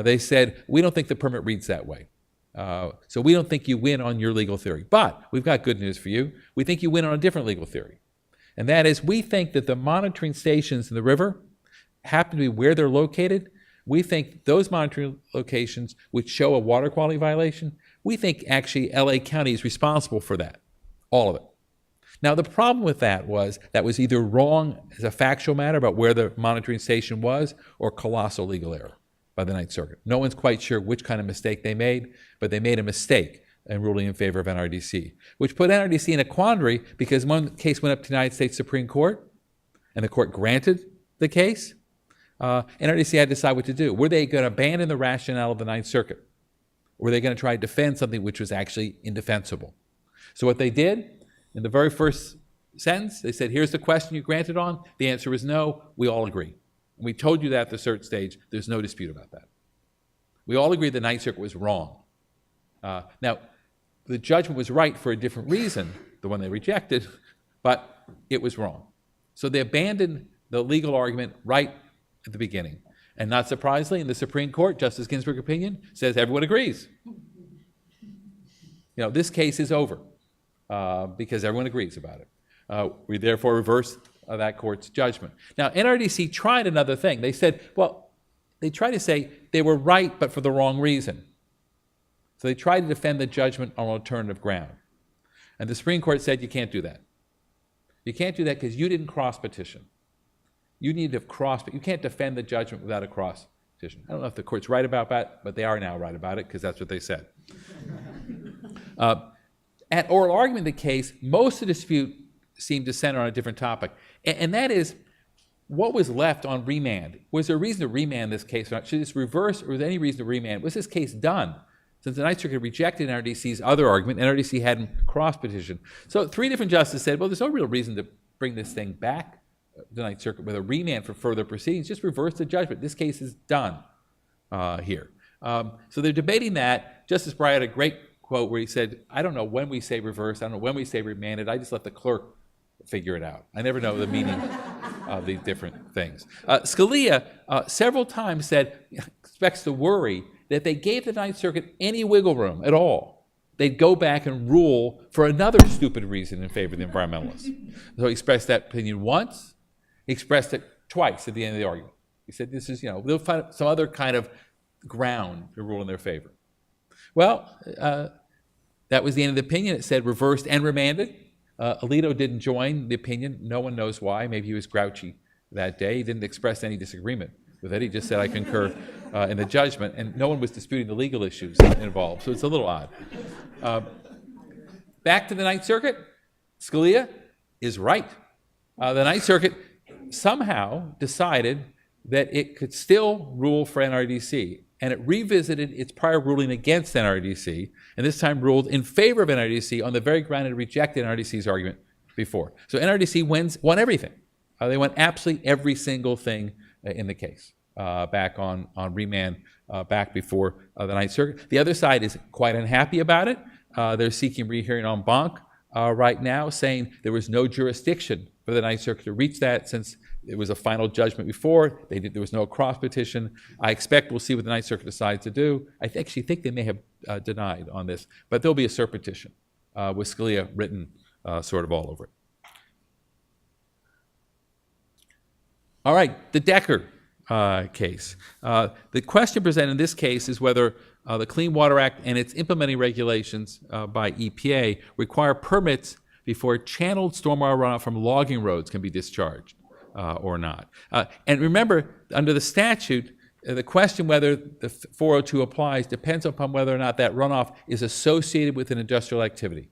They said, we don't think the permit reads that way. So we don't think you win on your legal theory. But we've got good news for you. We think you win on a different legal theory. And that is, we think that the monitoring stations in the river happen to be where they're located. We think those monitoring locations which show a water quality violation, we think actually LA County is responsible for that, all of it. Now the problem with that was either wrong as a factual matter about where the monitoring station was or colossal legal error by the Ninth Circuit. No one's quite sure which kind of mistake they made, but they made a mistake in ruling in favor of NRDC, which put NRDC in a quandary because one case went up to the United States Supreme Court and the court granted the case. NRDC had to decide what to do. Were they going to abandon the rationale of the Ninth Circuit? Or were they going to try to defend something which was actually indefensible? So what they did, in the very first sentence, they said, here's the question you granted on. The answer was no. We all agree. And we told you that at the cert stage. There's no dispute about that. We all agree the Ninth Circuit was wrong. Now, the judgment was right for a different reason, the one they rejected, but it was wrong. So they abandoned the legal argument right at the beginning. And not surprisingly, in the Supreme Court, Justice Ginsburg's opinion says everyone agrees. This case is over because everyone agrees about it. We therefore reverse that court's judgment. Now, NRDC tried another thing. They said, they tried to say they were right, but for the wrong reason. So they tried to defend the judgment on alternative ground. And the Supreme Court said you can't do that. You can't do that because you didn't cross-petition. You need to you can't defend the judgment without a cross petition. I don't know if the court's right about that, but they are now right about it because that's what they said. At oral argument in the case, most of the dispute seemed to center on a different topic, and that is what was left on remand. Was there a reason to remand this case or not? Should this reverse, or was there any reason to remand? Was this case done? Since the Ninth Circuit rejected NRDC's other argument, NRDC hadn't cross-petitioned. So 3 different justices said, well, there's no real reason to bring this thing back the Ninth Circuit with a remand for further proceedings. Just reverse the judgment. This case is done here. So they're debating that. Justice Breyer had a great quote where he said, I don't know when we say reverse, I don't know when we say remanded, I just let the clerk figure it out. I never know the meaning of these different things. Scalia several times said, expects to worry that if they gave the Ninth Circuit any wiggle room at all, they'd go back and rule for another stupid reason in favor of the environmentalists. So he expressed that opinion once. He expressed it twice at the end of the argument. He said, this is, they'll find some other kind of ground to rule in their favor. Well, that was the end of the opinion. It said reversed and remanded. Alito didn't join the opinion. No one knows why. Maybe he was grouchy that day. He didn't express any disagreement with it. He just said, I concur in the judgment. And no one was disputing the legal issues involved. So it's a little odd. Back to the Ninth Circuit. Scalia is right. The Ninth Circuit somehow decided that it could still rule for NRDC, and it revisited its prior ruling against NRDC, and this time ruled in favor of NRDC on the very ground it rejected NRDC's argument before. So NRDC won everything. They won absolutely every single thing in the case back on remand back before the Ninth Circuit. The other side is quite unhappy about it. They're seeking rehearing en banc right now, saying there was no jurisdiction for the Ninth Circuit to reach that since it was a final judgment before. There was no cross petition. I expect we'll see what the Ninth Circuit decides to do. I actually think they may have denied on this, but there'll be a cert petition with Scalia written sort of all over it. All right, the Decker case. The question presented in this case is whether the Clean Water Act and its implementing regulations by EPA require permits before channeled stormwater runoff from logging roads can be discharged or not. And remember, under the statute, the question whether the 402 applies depends upon whether or not that runoff is associated with an industrial activity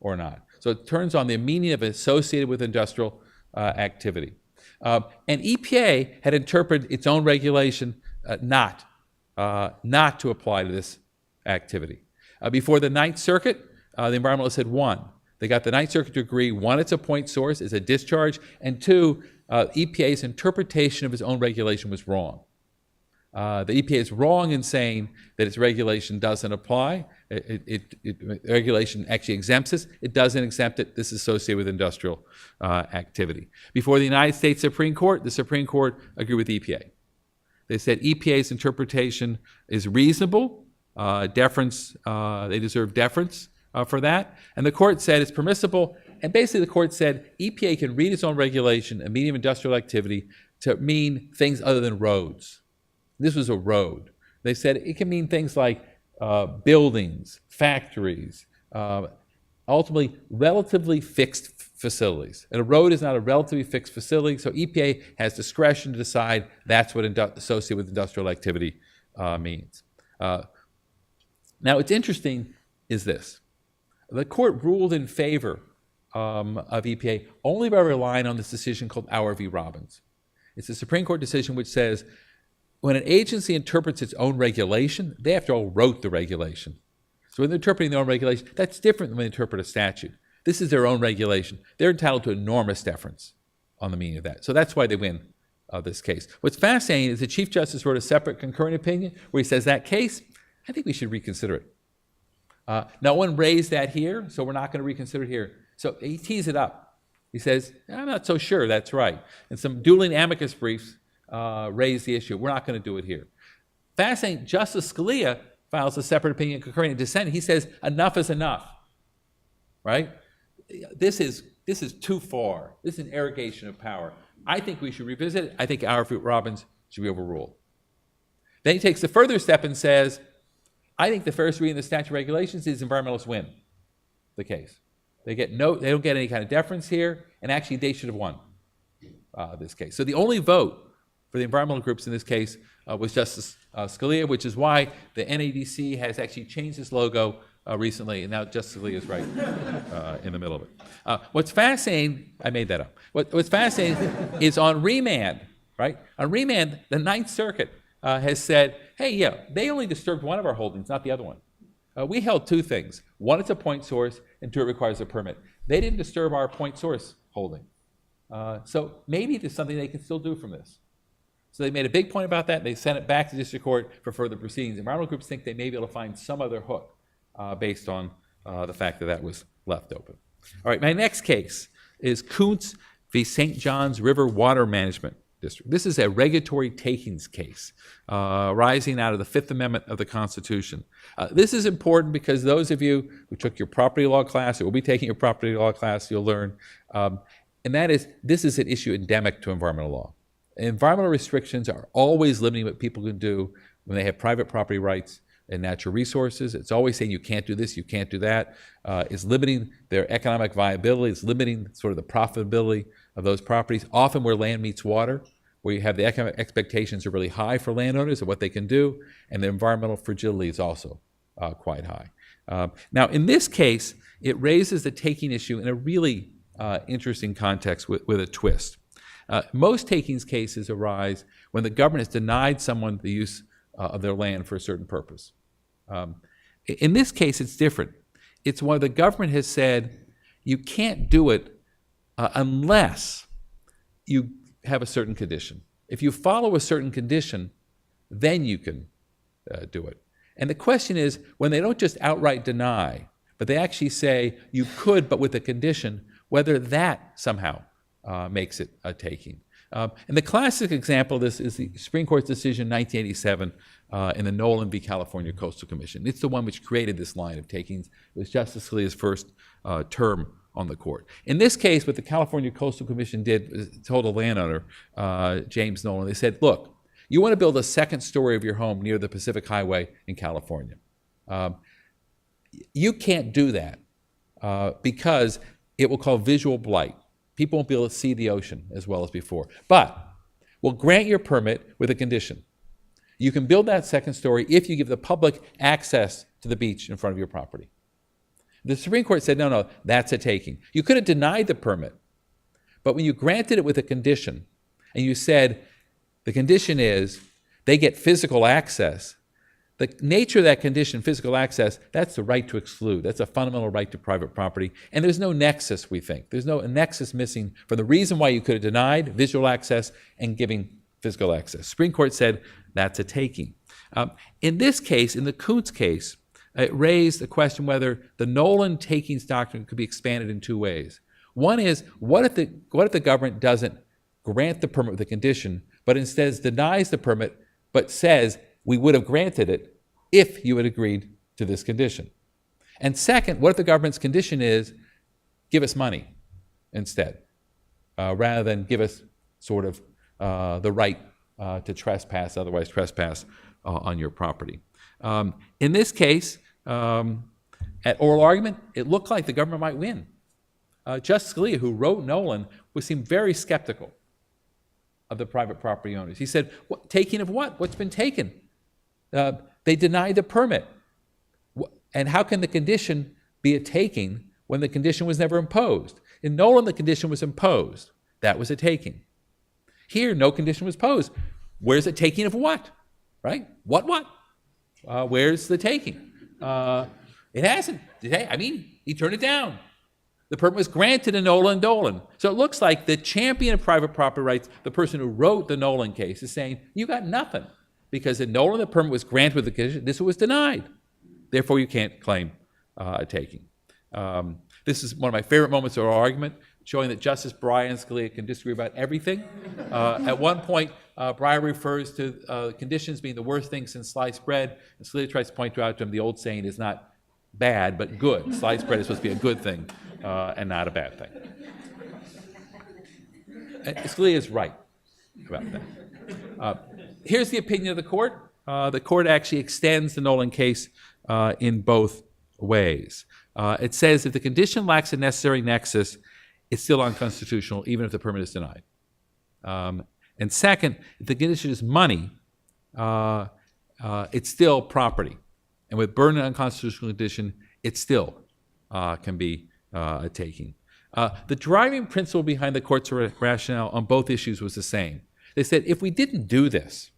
or not. So it turns on the meaning of associated with industrial activity. And EPA had interpreted its own regulation not to apply to this activity. Before the Ninth Circuit, the environmentalists had won. They got the Ninth Circuit to agree, one, it's a point source, it's a discharge, and two, EPA's interpretation of its own regulation was wrong. The EPA is wrong in saying that its regulation doesn't apply. Regulation actually exempts this. It doesn't exempt it. This is associated with industrial activity. Before the United States Supreme Court, the Supreme Court agreed with EPA. They said EPA's interpretation is reasonable. They deserve deference for that. And the court said it's permissible. And basically the court said EPA can read its own regulation, a medium industrial activity, to mean things other than roads. This was a road. They said it can mean things like buildings, factories, ultimately relatively fixed facilities. And a road is not a relatively fixed facility, so EPA has discretion to decide that's what associated with industrial activity means. Now, what's interesting is this. The court ruled in favor of EPA only by relying on this decision called Auer v. Robbins. It's a Supreme Court decision which says when an agency interprets its own regulation, they after all wrote the regulation. So when they're interpreting their own regulation, that's different than when they interpret a statute. This is their own regulation. They're entitled to enormous deference on the meaning of that. So that's why they win this case. What's fascinating is the Chief Justice wrote a separate concurring opinion where he says that case, I think we should reconsider it. No one raised that here, so we're not going to reconsider it here. So he tees it up. He says, I'm not so sure that's right. And some dueling amicus briefs raise the issue. We're not going to do it here. Fascinating, Justice Scalia files a separate opinion concurring in dissent. He says enough is enough, right? This is too far. This is an arrogation of power. I think we should revisit it. I think Auer v. Robbins should be overruled. Then he takes the further step and says, I think the first reading of the statute regulations is environmentalists win the case. They don't get any kind of deference here, and actually they should have won this case. So the only vote for the environmental groups in this case was Justice Scalia, which is why the NADC has actually changed its logo recently, and now Justice Scalia is right in the middle of it. What's fascinating, I made that up. What's fascinating is on remand, right? On remand, the Ninth Circuit has said, hey, yeah, they only disturbed one of our holdings, not the other one. We held two things. One, it's a point source, and two, it requires a permit. They didn't disturb our point source holding. So maybe there's something they can still do from this. So they made a big point about that. They sent it back to district court for further proceedings. Environmental groups think they may be able to find some other hook based on the fact that that was left open. All right, my next case is Kuntz v. St. Johns River Water Management District. This is a regulatory takings case rising out of the Fifth Amendment of the Constitution. This is important because those of you who took your property law class or will be taking your property law class, you'll learn, and that is, this is an issue endemic to environmental law. Environmental restrictions are always limiting what people can do when they have private property rights and natural resources. It's always saying you can't do this, you can't do that. It's limiting their economic viability. It's limiting sort of the profitability of those properties. Often where land meets water, where you have the economic expectations are really high for landowners of what they can do, and the environmental fragility is also quite high. Now, in this case, it raises the taking issue in a really interesting context with a twist. Most takings cases arise when the government has denied someone the use of their land for a certain purpose. In this case, it's different. It's when the government has said, you can't do it unless you have a certain condition. If you follow a certain condition, then you can do it. And the question is, when they don't just outright deny, But they actually say you could, but with a condition, whether that somehow makes it a taking. And the classic example of this is the Supreme Court's decision in 1987 in the Nolan v. California Coastal Commission. It's the one which created this line of takings. It was Justice Scalia's first term on the court. In this case, what the California Coastal Commission did was told a landowner, James Nolan, they said, look, you want to build a second story of your home near the Pacific Highway in California. You can't do that because it will cause visual blight. People won't be able to see the ocean as well as before. But we'll grant your permit with a condition. You can build that second story if you give the public access to the beach in front of your property. The Supreme Court said, no, that's a taking. You could have denied the permit, but when you granted it with a condition, and you said the condition is they get physical access, the nature of that condition, physical access, that's the right to exclude. That's a fundamental right to private property. And there's no nexus, we think. There's no nexus missing for the reason why you could have denied visual access and giving physical access. Supreme Court said that's a taking. In this case, in the Kuntz case, it raised the question whether the Nolan takings doctrine could be expanded in two ways. One is, what if the government doesn't grant the permit with a condition, but instead denies the permit, but says, we would have granted it if you had agreed to this condition. And second, what if the government's condition is, give us money instead, rather than give us sort of the right to trespass, otherwise trespass on your property. In this case, at oral argument, it looked like the government might win. Justice Scalia, who wrote Nolan, seemed very skeptical of the private property owners. He said, taking of what? What's been taken? They denied the permit. And how can the condition be a taking when the condition was never imposed? In Nolan, the condition was imposed. That was a taking. Here, no condition was posed. Where's the taking of what? Right? What? Where's the taking? It hasn't. He turned it down. The permit was granted in Nolan Dolan. So it looks like the champion of private property rights, the person who wrote the Nolan case, is saying, you got nothing. Because in Nolan, the permit was granted with the condition, this was denied. Therefore, you can't claim a taking. This is one of my favorite moments of our argument, showing that Justice Breyer and Scalia can disagree about everything. At one point, Breyer refers to conditions being the worst thing since sliced bread, and Scalia tries to point out to him the old saying is not bad, but good. Sliced bread is supposed to be a good thing and not a bad thing. And Scalia is right about that. Here's the opinion of the court. The court actually extends the Nolan case in both ways. It says if the condition lacks a necessary nexus, it's still unconstitutional, even if the permit is denied. And second, if the condition is money, it's still property. And with burden unconstitutional condition, it still can be a taking. The driving principle behind the court's rationale on both issues was the same. They said, if we didn't do this,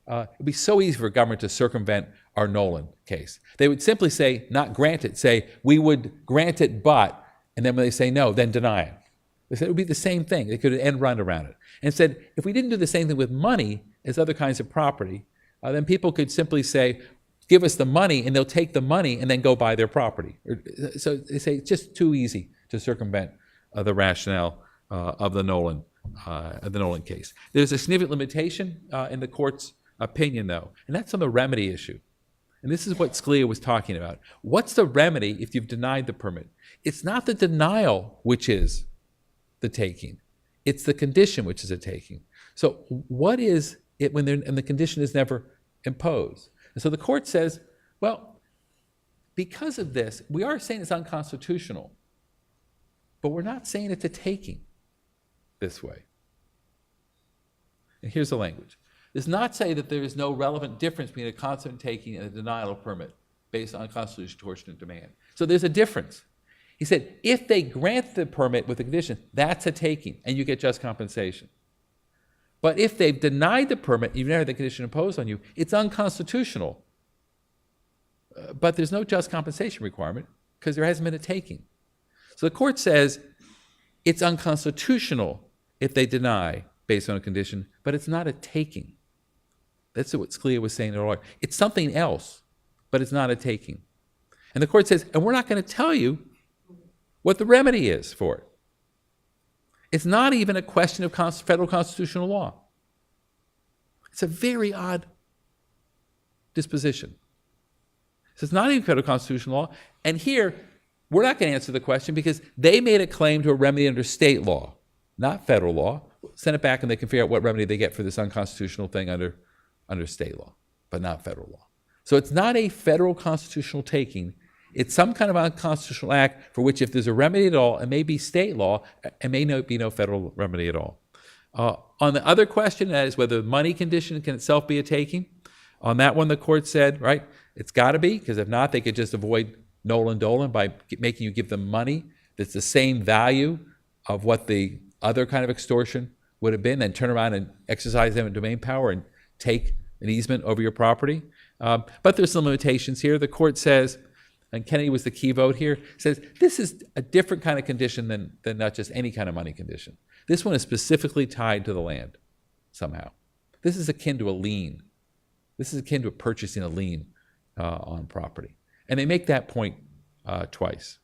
it would be so easy for government to circumvent our Nolan case. They would simply say, not grant it, say, we would grant it, but, and then when they say no, then deny it. They said it would be the same thing. They could end run around it. And said, if we didn't do the same thing with money as other kinds of property, then people could simply say, give us the money, and they'll take the money and then go buy their property. So they say it's just too easy to circumvent the rationale of the Nolan case. There's a significant limitation in the court's opinion, though, and that's on the remedy issue. And this is what Scalia was talking about. What's the remedy if you've denied the permit? It's not the denial which is the taking. It's the condition which is a taking. So what is it when and the condition is never imposed? And so the court says, well, because of this, we are saying it's unconstitutional, but we're not saying it's a taking this way. And here's the language. It does not say that there is no relevant difference between a constant taking and a denial of permit based on constitutional tortion and demand. So there's a difference. He said, if they grant the permit with a condition, that's a taking, and you get just compensation. But if they've denied the permit, you've never had the condition imposed on you, it's unconstitutional. But there's no just compensation requirement because there hasn't been a taking. So the court says it's unconstitutional if they deny based on a condition, but it's not a taking. That's what Scalia was saying earlier. It's something else, but it's not a taking. And the court says, and we're not going to tell you what the remedy is for it. It's not even a question of federal constitutional law. It's a very odd disposition. So it's not even federal constitutional law. And here, we're not going to answer the question because they made a claim to a remedy under state law, not federal law. Send it back and they can figure out what remedy they get for this unconstitutional thing under state law, but not federal law. So it's not a federal constitutional taking. It's some kind of unconstitutional act for which if there's a remedy at all, it may be state law, it may not be no federal remedy at all. On the other question, that is whether the money condition can itself be a taking, on that one the court said, right, it's got to be, because if not, they could just avoid Nolan Dolan by making you give them money that's the same value of what the other kind of extortion would have been, then turn around and exercise them in domain power and take an easement over your property. But there's some limitations here. The court says, and Kennedy was the key vote here, says this is a different kind of condition than not just any kind of money condition. This one is specifically tied to the land somehow. This is akin to a lien. This is akin to purchasing a lien on property. And they make that point twice.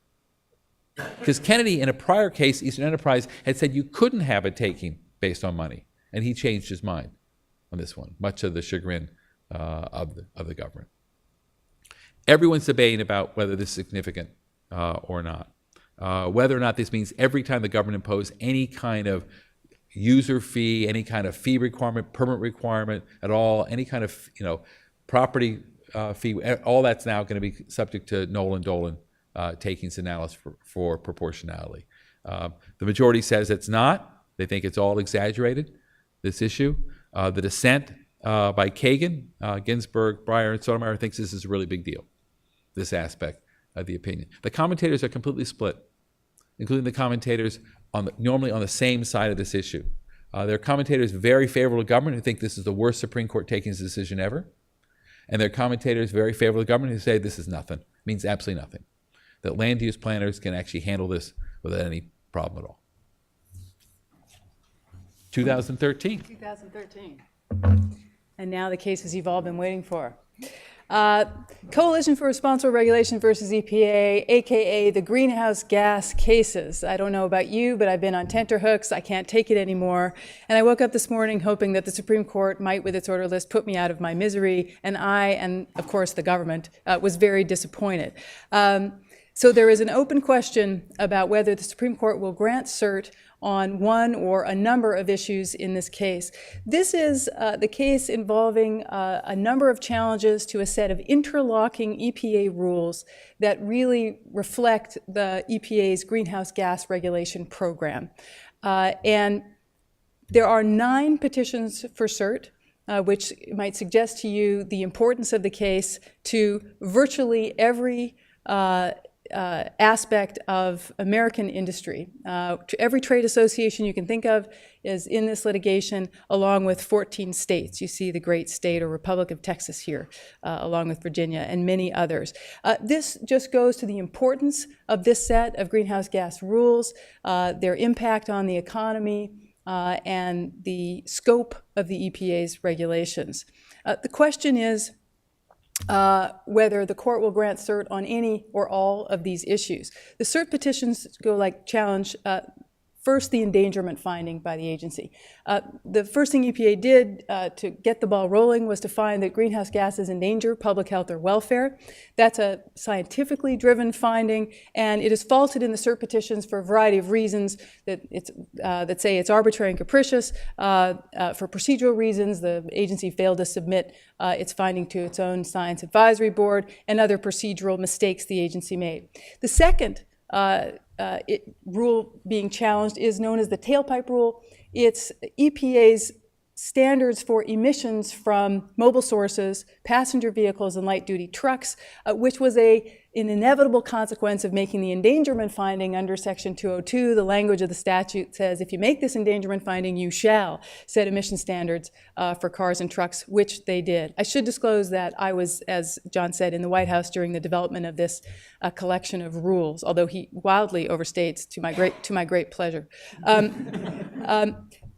Because Kennedy, in a prior case, Eastern Enterprise, had said you couldn't have a taking based on money. And he changed his mind on this one, much to the chagrin of the government. Everyone's debating about whether this is significant or not. Whether or not this means every time the government imposed any kind of user fee, any kind of fee requirement, permit requirement at all, any kind of property fee, all that's now going to be subject to Nolan Dolan takings analysis for proportionality. The majority says it's not. They think it's all exaggerated, this issue. The dissent by Kagan, Ginsburg, Breyer, and Sotomayor thinks this is a really big deal, this aspect of the opinion. The commentators are completely split, including the commentators normally on the same side of this issue. There are commentators very favorable to government who think this is the worst Supreme Court takings decision ever. And there are commentators very favorable to government who say this is nothing, means absolutely nothing. That land use planners can actually handle this without any problem at all. 2013. 2013. And now the cases you've all been waiting for. Coalition for Responsible Regulation versus EPA, AKA the greenhouse gas cases. I don't know about you, but I've been on tenterhooks. I can't take it anymore. And I woke up this morning hoping that the Supreme Court might, with its order list, put me out of my misery. And I, and of course the government, was very disappointed. So there is an open question about whether the Supreme Court will grant cert on one or a number of issues in this case. This is the case involving a number of challenges to a set of interlocking EPA rules that really reflect the EPA's greenhouse gas regulation program. And there are 9 petitions for cert, which might suggest to you the importance of the case to virtually every aspect of American industry. To every trade association you can think of is in this litigation, along with 14 states. You see the great state or Republic of Texas here, along with Virginia and many others. This just goes to the importance of this set of greenhouse gas rules, their impact on the economy, and the scope of the EPA's regulations. The question is, whether the court will grant cert on any or all of these issues. The cert petitions go like challenge, first, the endangerment finding by the agency. The first thing EPA did to get the ball rolling was to find that greenhouse gases endanger public health or welfare. That's a scientifically driven finding, and it is faulted in the cert petitions for a variety of reasons that say it's arbitrary and capricious. For procedural reasons, the agency failed to submit its finding to its own science advisory board, and other procedural mistakes the agency made. The second rule being challenged is known as the tailpipe rule. It's EPA's standards for emissions from mobile sources, passenger vehicles, and light-duty trucks, which was an inevitable consequence of making the endangerment finding under Section 202. The language of the statute says if you make this endangerment finding, you shall set emission standards for cars and trucks, which they did. I should disclose that I was, as John said, in the White House during the development of this collection of rules, although he wildly overstates to my great pleasure.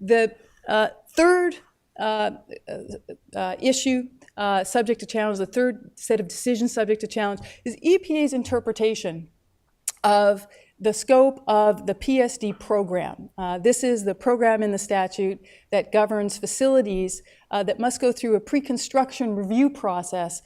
The third issue subject to challenge, the third set of decisions subject to challenge, is EPA's interpretation of the scope of the PSD program. This is the program in the statute that governs facilities that must go through a pre-construction review process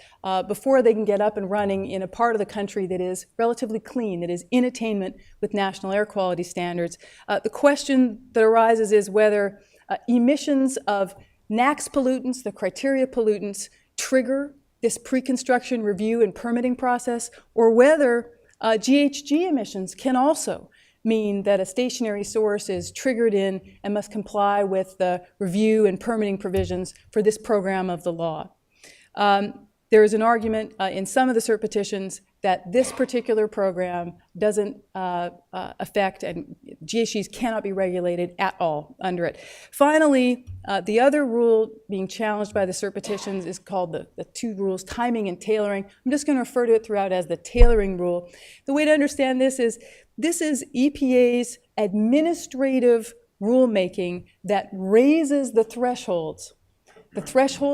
before they can get up and running in a part of the country that is relatively clean, that is in attainment with national air quality standards. The question that arises is whether emissions of NAAQS pollutants, the criteria pollutants, trigger this pre-construction review and permitting process, or whether GHG emissions can also mean that a stationary source is triggered in and must comply with the review and permitting provisions for this program of the law. There is an argument in some of the cert petitions that this particular program doesn't affect, and GHGs cannot be regulated at all under it. Finally, the other rule being challenged by the cert petitions is called the two rules, timing and tailoring. I'm just going to refer to it throughout as the tailoring rule. The way to understand this is EPA's administrative rulemaking that raises the threshold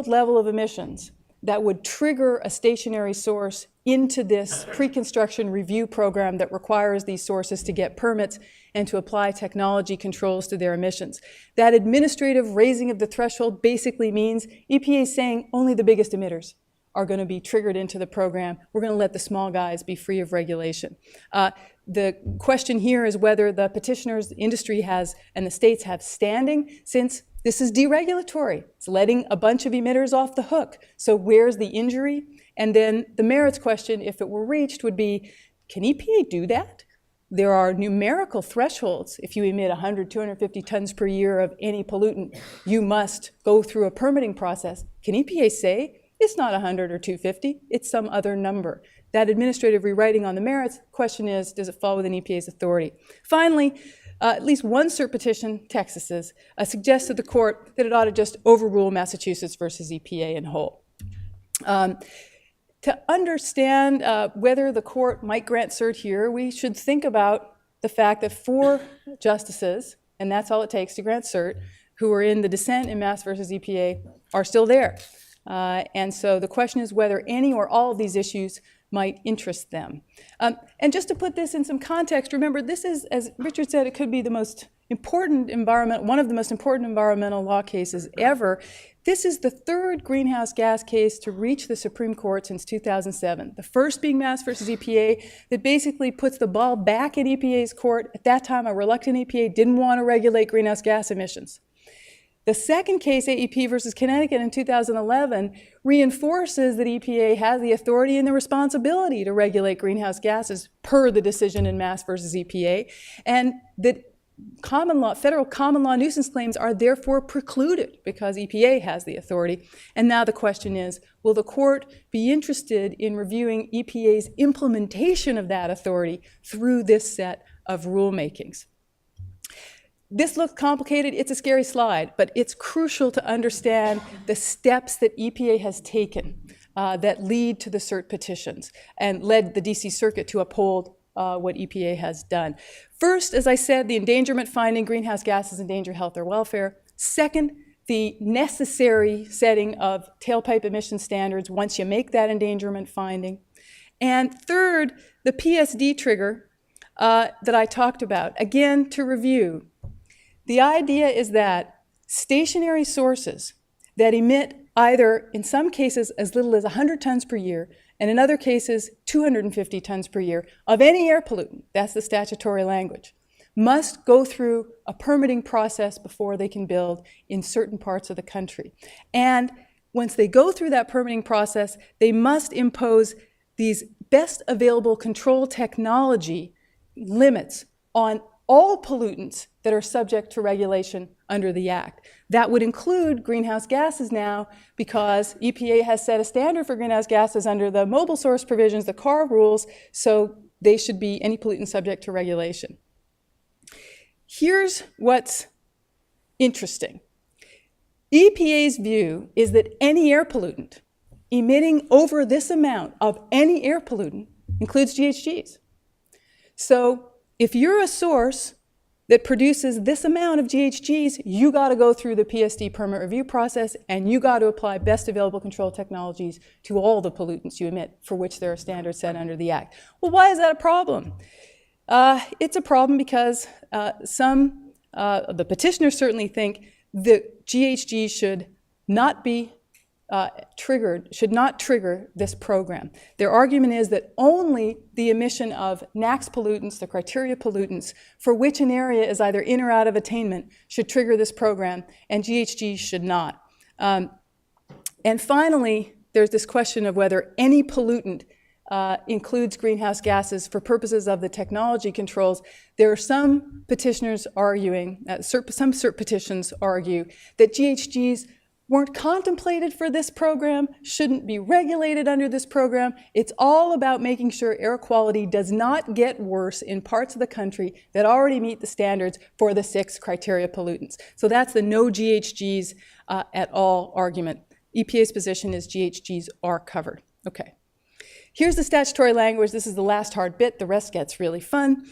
level of emissions that would trigger a stationary source into this pre-construction review program that requires these sources to get permits and to apply technology controls to their emissions. That administrative raising of the threshold basically means EPA is saying only the biggest emitters are going to be triggered into the program. We're going to let the small guys be free of regulation. The question here is whether the petitioners, the industry has, and the states have standing, since this is deregulatory. It's letting a bunch of emitters off the hook. So where's the injury? And then the merits question, if it were reached, would be, can EPA do that? There are numerical thresholds. If you emit 100, 250 tons per year of any pollutant, you must go through a permitting process. Can EPA say, it's not 100 or 250, it's some other number? That administrative rewriting on the merits question is, does it fall within EPA's authority? Finally, at least one cert petition, Texas's, suggests to the court that it ought to just overrule Massachusetts versus EPA in whole. To understand whether the court might grant cert here, we should think about the fact that 4 justices, and that's all it takes to grant cert, who are in the dissent in Mass versus EPA, are still there. And so the question is whether any or all of these issues might interest them. And just to put this in some context, remember, this is, as Richard said, it could be the most important one of the most important environmental law cases ever. This is the 3rd greenhouse gas case to reach the Supreme Court since 2007. The first being Mass versus EPA, that basically puts the ball back in EPA's court. At that time, a reluctant EPA didn't want to regulate greenhouse gas emissions. The second case, AEP versus Connecticut in 2011, reinforces that EPA has the authority and the responsibility to regulate greenhouse gases per the decision in Mass versus EPA, and that federal common law nuisance claims are therefore precluded because EPA has the authority. And now the question is, will the court be interested in reviewing EPA's implementation of that authority through this set of rulemakings? This looks complicated. It's a scary slide, but it's crucial to understand the steps that EPA has taken that lead to the cert petitions and led the DC Circuit to uphold what EPA has done. First, as I said, the endangerment finding greenhouse gases endanger health or welfare. Second, the necessary setting of tailpipe emission standards once you make that endangerment finding. And third, the PSD trigger that I talked about. Again, to review, the idea is that stationary sources that emit either, in some cases, as little as 100 tons per year, and in other cases, 250 tons per year of any air pollutant, that's the statutory language, must go through a permitting process before they can build in certain parts of the country. And once they go through that permitting process, they must impose these best available control technology limits on all pollutants that are subject to regulation under the Act. That would include greenhouse gases now, because EPA has set a standard for greenhouse gases under the mobile source provisions, the CAR rules, so they should be any pollutant subject to regulation. Here's what's interesting. EPA's view is that any air pollutant emitting over this amount of any air pollutant includes GHGs. So if you're a source that produces this amount of GHGs, you got to go through the PSD permit review process, and you got to apply best available control technologies to all the pollutants you emit for which there are standards set under the Act. Well, why is that a problem? It's a problem because some the petitioners certainly think that GHGs should not be should not trigger this program. Their argument is that only the emission of NAAQS pollutants, the criteria pollutants, for which an area is either in or out of attainment, should trigger this program, and GHGs should not. And finally, there's this question of whether any pollutant includes greenhouse gases for purposes of the technology controls. There are some petitioners arguing, some cert petitions argue, that GHGs weren't contemplated for this program, shouldn't be regulated under this program. It's all about making sure air quality does not get worse in parts of the country that already meet the standards for the 6 criteria pollutants. So that's the no GHGs at all argument. EPA's position is GHGs are covered. Okay. Here's the statutory language. This is the last hard bit. The rest gets really fun.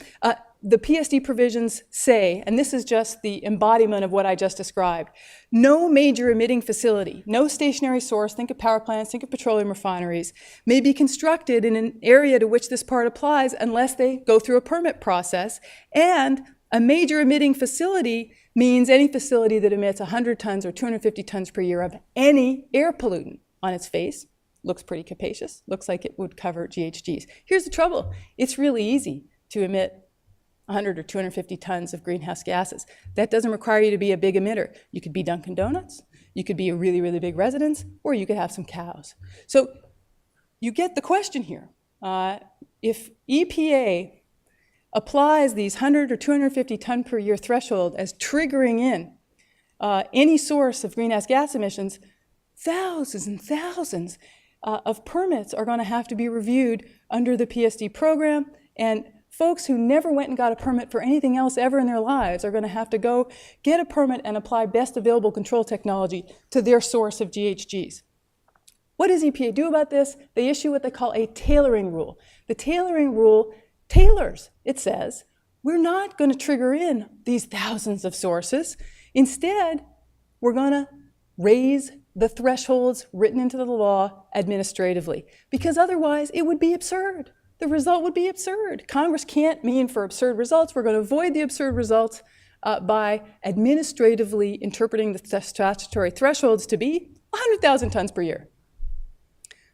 The PSD provisions say, and this is just the embodiment of what I just described, no major emitting facility, no stationary source, think of power plants, think of petroleum refineries, may be constructed in an area to which this part applies unless they go through a permit process. And a major emitting facility means any facility that emits 100 tons or 250 tons per year of any air pollutant on its face. Looks pretty capacious, looks like it would cover GHGs. Here's the trouble. It's really easy to emit 100 or 250 tons of greenhouse gases. That doesn't require you to be a big emitter. You could be Dunkin' Donuts, you could be a really, really big residence, or you could have some cows. So you get the question here. If EPA applies these 100 or 250 ton per year threshold as triggering in any source of greenhouse gas emissions, thousands and thousands of permits are going to have to be reviewed under the PSD program, and folks who never went and got a permit for anything else ever in their lives are going to have to go get a permit and apply best available control technology to their source of GHGs. What does EPA do about this? They issue what they call a tailoring rule. The tailoring rule tailors. It says, we're not going to trigger in these thousands of sources. Instead, we're going to raise the thresholds written into the law administratively, because otherwise it would be absurd. The result would be absurd. Congress can't mean for absurd results. We're going to avoid the absurd results by administratively interpreting the statutory thresholds to be 100,000 tons per year,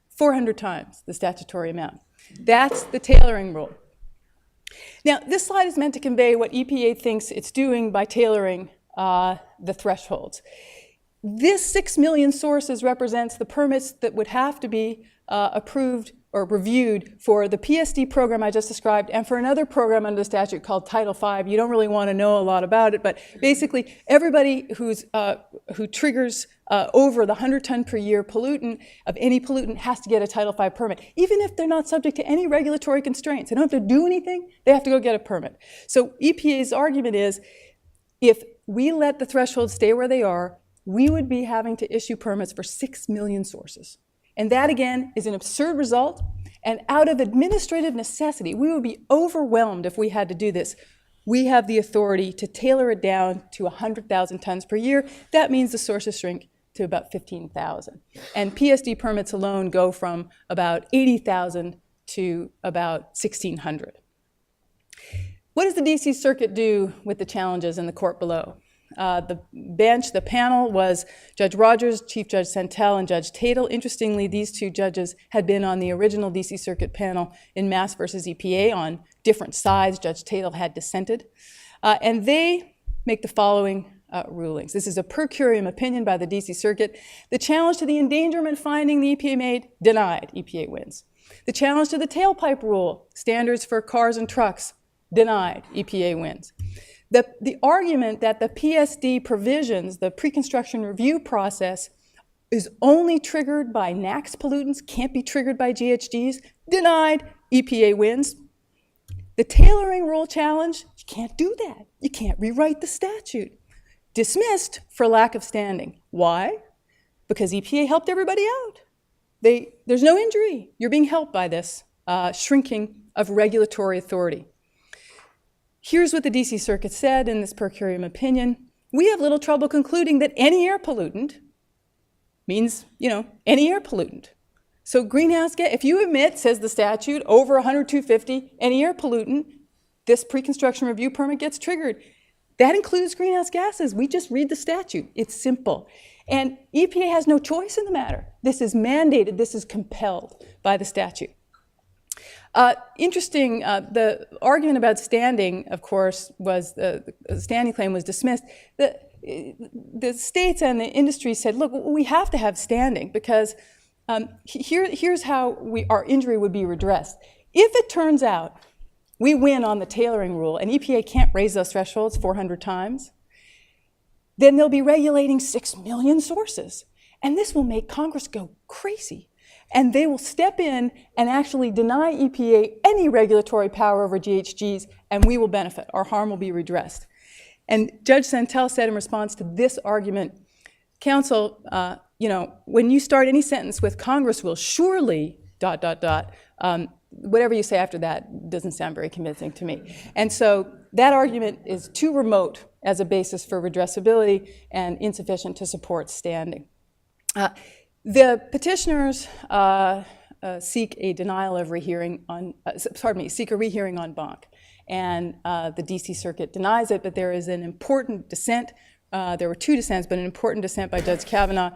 400 times the statutory amount. That's the tailoring rule. Now, this slide is meant to convey what EPA thinks it's doing by tailoring the thresholds. This 6 million sources represents the permits that would have to be approved or reviewed for the PSD program I just described and for another program under the statute called Title V. You don't really want to know a lot about it, but basically everybody who triggers over the 100 ton per year pollutant of any pollutant has to get a Title V permit, even if they're not subject to any regulatory constraints. They don't have to do anything, they have to go get a permit. So EPA's argument is, if we let the thresholds stay where they are, we would be having to issue permits for 6 million sources. And that, again, is an absurd result. And out of administrative necessity, we would be overwhelmed if we had to do this. We have the authority to tailor it down to 100,000 tons per year. That means the sources shrink to about 15,000. And PSD permits alone go from about 80,000 to about 1,600. What does the DC Circuit do with the challenges in the court below? The bench, the panel, was Judge Rogers, Chief Judge Santel, and Judge Tatel. Interestingly, these two judges had been on the original DC Circuit panel in Mass versus EPA on different sides. Judge Tatel had dissented. And they make the following rulings. This is a per curiam opinion by the DC Circuit. The challenge to the endangerment finding the EPA made, denied. EPA wins. The challenge to the tailpipe rule, standards for cars and trucks, denied. EPA wins. The argument that the PSD provisions, the pre-construction review process, is only triggered by NAAQS pollutants, can't be triggered by GHGs, denied. EPA wins. The tailoring rule challenge, you can't do that. You can't rewrite the statute. Dismissed for lack of standing. Why? Because EPA helped everybody out. There's no injury. You're being helped by this shrinking of regulatory authority. Here's what the DC Circuit said in this per curiam opinion. We have little trouble concluding that any air pollutant means, any air pollutant. So greenhouse gas, if you emit, says the statute, over 100, 250, any air pollutant, this pre-construction review permit gets triggered. That includes greenhouse gases. We just read the statute. It's simple. And EPA has no choice in the matter. This is mandated. This is compelled by the statute. Interesting, the argument about standing, of course, was the standing claim was dismissed. The states and the industry said, look, we have to have standing because here's how our injury would be redressed. If it turns out we win on the tailoring rule and EPA can't raise those thresholds 400 times, then they'll be regulating 6 million sources. And this will make Congress go crazy. And they will step in and actually deny EPA any regulatory power over GHGs, and we will benefit. Our harm will be redressed. And Judge Santel said in response to this argument, counsel, when you start any sentence with Congress will surely, ... whatever you say after that doesn't sound very convincing to me. And so that argument is too remote as a basis for redressability and insufficient to support standing. The petitioners seek a denial of rehearing on, seek a rehearing en banc. And the DC Circuit denies it, but there is an important dissent. There were 2 dissents, but an important dissent by Judge Kavanaugh,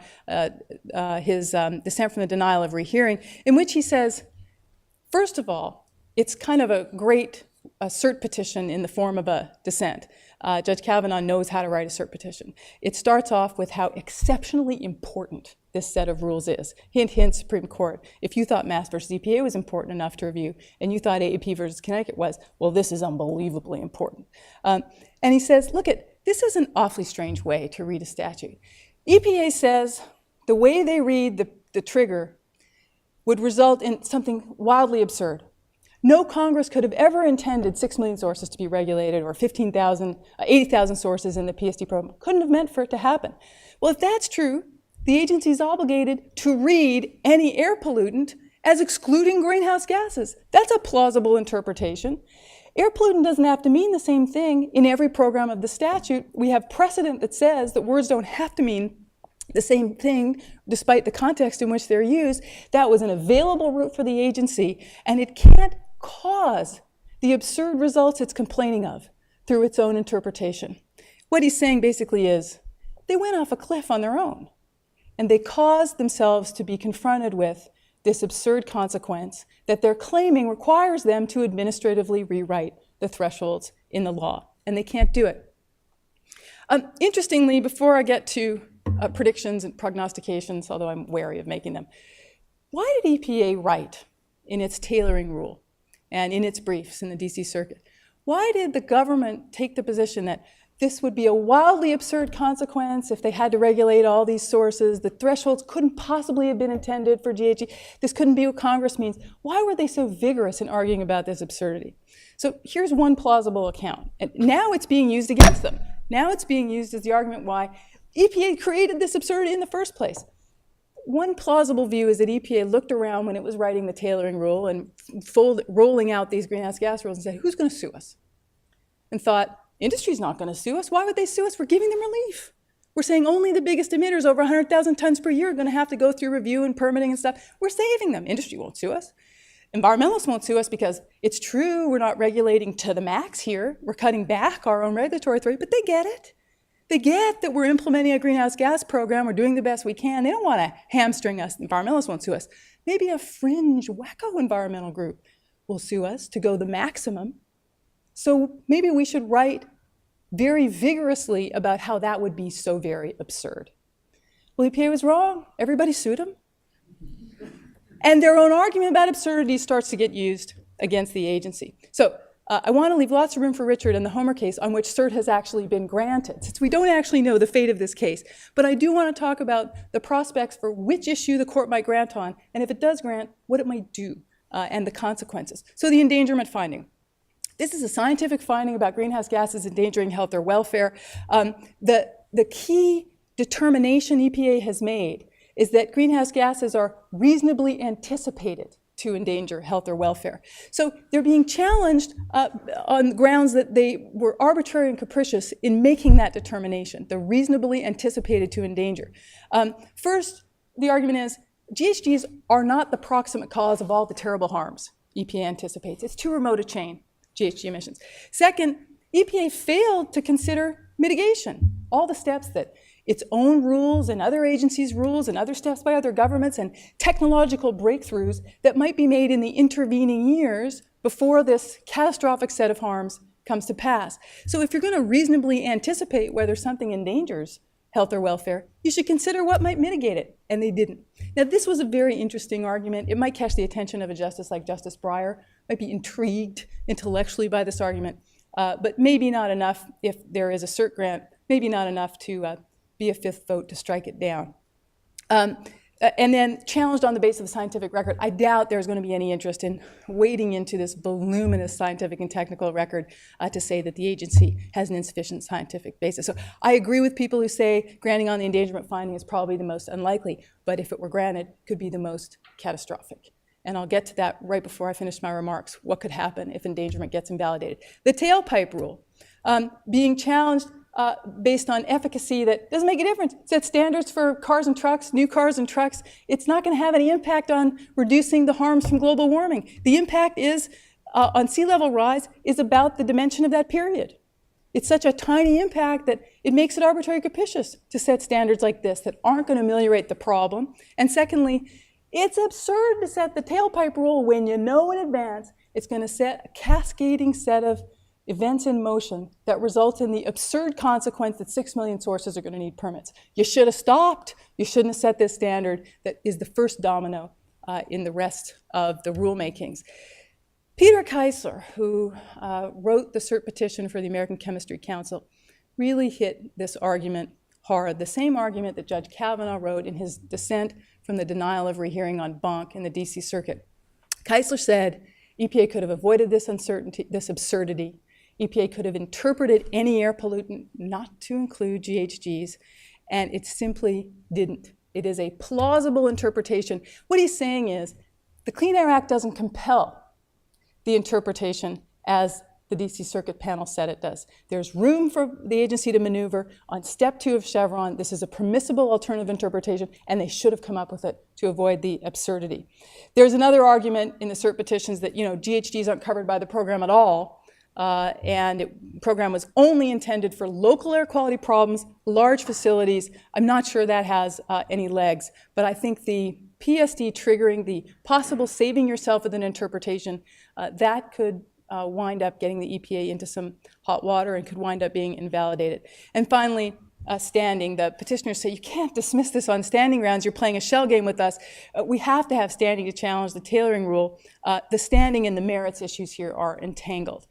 his dissent from the denial of rehearing, in which he says, first of all, it's kind of a great cert petition in the form of a dissent. Judge Kavanaugh knows how to write a cert petition. It starts off with how exceptionally important this set of rules is. Hint, hint, Supreme Court. If you thought Mass versus EPA was important enough to review, and you thought AEP versus Connecticut was, well, this is unbelievably important. And he says, look, this is an awfully strange way to read a statute. EPA says the way they read the trigger would result in something wildly absurd. No Congress could have ever intended 6 million sources to be regulated or 80,000 sources in the PSD program. Couldn't have meant for it to happen. Well, if that's true, the agency is obligated to read any air pollutant as excluding greenhouse gases. That's a plausible interpretation. Air pollutant doesn't have to mean the same thing in every program of the statute. We have precedent that says that words don't have to mean the same thing despite the context in which they're used. That was an available route for the agency, and it can't cause the absurd results it's complaining of through its own interpretation. What he's saying basically is they went off a cliff on their own, and they caused themselves to be confronted with this absurd consequence that they're claiming requires them to administratively rewrite the thresholds in the law, and they can't do it. Interestingly, before I get to predictions and prognostications, although I'm wary of making them, why did EPA write in its tailoring rule and in its briefs in the DC Circuit, why did the government take the position that this would be a wildly absurd consequence if they had to regulate all these sources? The thresholds couldn't possibly have been intended for GHG. This couldn't be what Congress means. Why were they so vigorous in arguing about this absurdity? So here's one plausible account. And now it's being used against them. Now it's being used as the argument why EPA created this absurdity in the first place. One plausible view is that EPA looked around when it was writing the tailoring rule and rolling out these greenhouse gas rules and said, who's going to sue us? And thought, industry's not going to sue us. Why would they sue us? We're giving them relief. We're saying only the biggest emitters over 100,000 tons per year are going to have to go through review and permitting and stuff. We're saving them. Industry won't sue us. Environmentalists won't sue us because it's true we're not regulating to the max here. We're cutting back our own regulatory authority, but they get it. They get that we're implementing a greenhouse gas program. We're doing the best we can. They don't want to hamstring us. Environmentalists won't sue us. Maybe a fringe wacko environmental group will sue us to go the maximum. So maybe we should write very vigorously about how that would be so very absurd. Well, EPA was wrong. Everybody sued them. And their own argument about absurdity starts to get used against the agency. So I want to leave lots of room for Richard in the Homer case on which cert has actually been granted, since we don't actually know the fate of this case. But I do want to talk about the prospects for which issue the court might grant on, and if it does grant, what it might do and the consequences. So the endangerment finding. This is a scientific finding about greenhouse gases endangering health or welfare. The key determination EPA has made is that greenhouse gases are reasonably anticipated to endanger health or welfare. So they're being challenged on grounds that they were arbitrary and capricious in making that determination. They're reasonably anticipated to endanger. First, the argument is GHGs are not the proximate cause of all the terrible harms EPA anticipates. It's too remote a chain, GHG emissions. Second, EPA failed to consider mitigation, all the steps that its own rules and other agencies' rules and other steps by other governments and technological breakthroughs that might be made in the intervening years before this catastrophic set of harms comes to pass. So if you're going to reasonably anticipate whether something endangers health or welfare, you should consider what might mitigate it, and they didn't. Now, this was a very interesting argument. It might catch the attention of a justice like Justice Breyer, might be intrigued intellectually by this argument, but maybe not enough if there is a cert grant, maybe not enough to be a fifth vote to strike it down. And then challenged on the basis of the scientific record, I doubt there's going to be any interest in wading into this voluminous scientific and technical record to say that the agency has an insufficient scientific basis. So I agree with people who say granting on the endangerment finding is probably the most unlikely, but if it were granted, could be the most catastrophic. And I'll get to that right before I finish my remarks, what could happen if endangerment gets invalidated. The tailpipe rule, being challenged based on efficacy that doesn't make a difference. Set standards for cars and trucks, new cars and trucks. It's not going to have any impact on reducing the harms from global warming. The impact is on sea level rise is about the dimension of that period. It's such a tiny impact that it makes it arbitrary capricious to set standards like this that aren't going to ameliorate the problem. And secondly, it's absurd to set the tailpipe rule when you know in advance it's going to set a cascading set of events in motion that result in the absurd consequence that 6 million sources are going to need permits. You should have stopped. You shouldn't have set this standard that is the first domino in the rest of the rulemakings. Peter Keisler, who wrote the Cert petition for the American Chemistry Council, really hit this argument hard, the same argument that Judge Kavanaugh wrote in his dissent from the denial of rehearing on Bonk in the DC Circuit. Keisler said EPA could have avoided this uncertainty, this absurdity. EPA could have interpreted any air pollutant not to include GHGs, and it simply didn't. It is a plausible interpretation. What he's saying is the Clean Air Act doesn't compel the interpretation as the DC Circuit panel said it does. There's room for the agency to maneuver. On step 2 of Chevron, this is a permissible alternative interpretation, and they should have come up with it to avoid the absurdity. There's another argument in the Cert petitions that, GHGs aren't covered by the program at all, and the program was only intended for local air quality problems, large facilities. I'm not sure that has any legs, but I think the PSD triggering the possible saving yourself with an interpretation, that could wind up getting the EPA into some hot water and could wind up being invalidated. And finally, standing. The petitioners say, you can't dismiss this on standing grounds. You're playing a shell game with us. We have to have standing to challenge the tailoring rule. The standing and the merits issues here are entangled.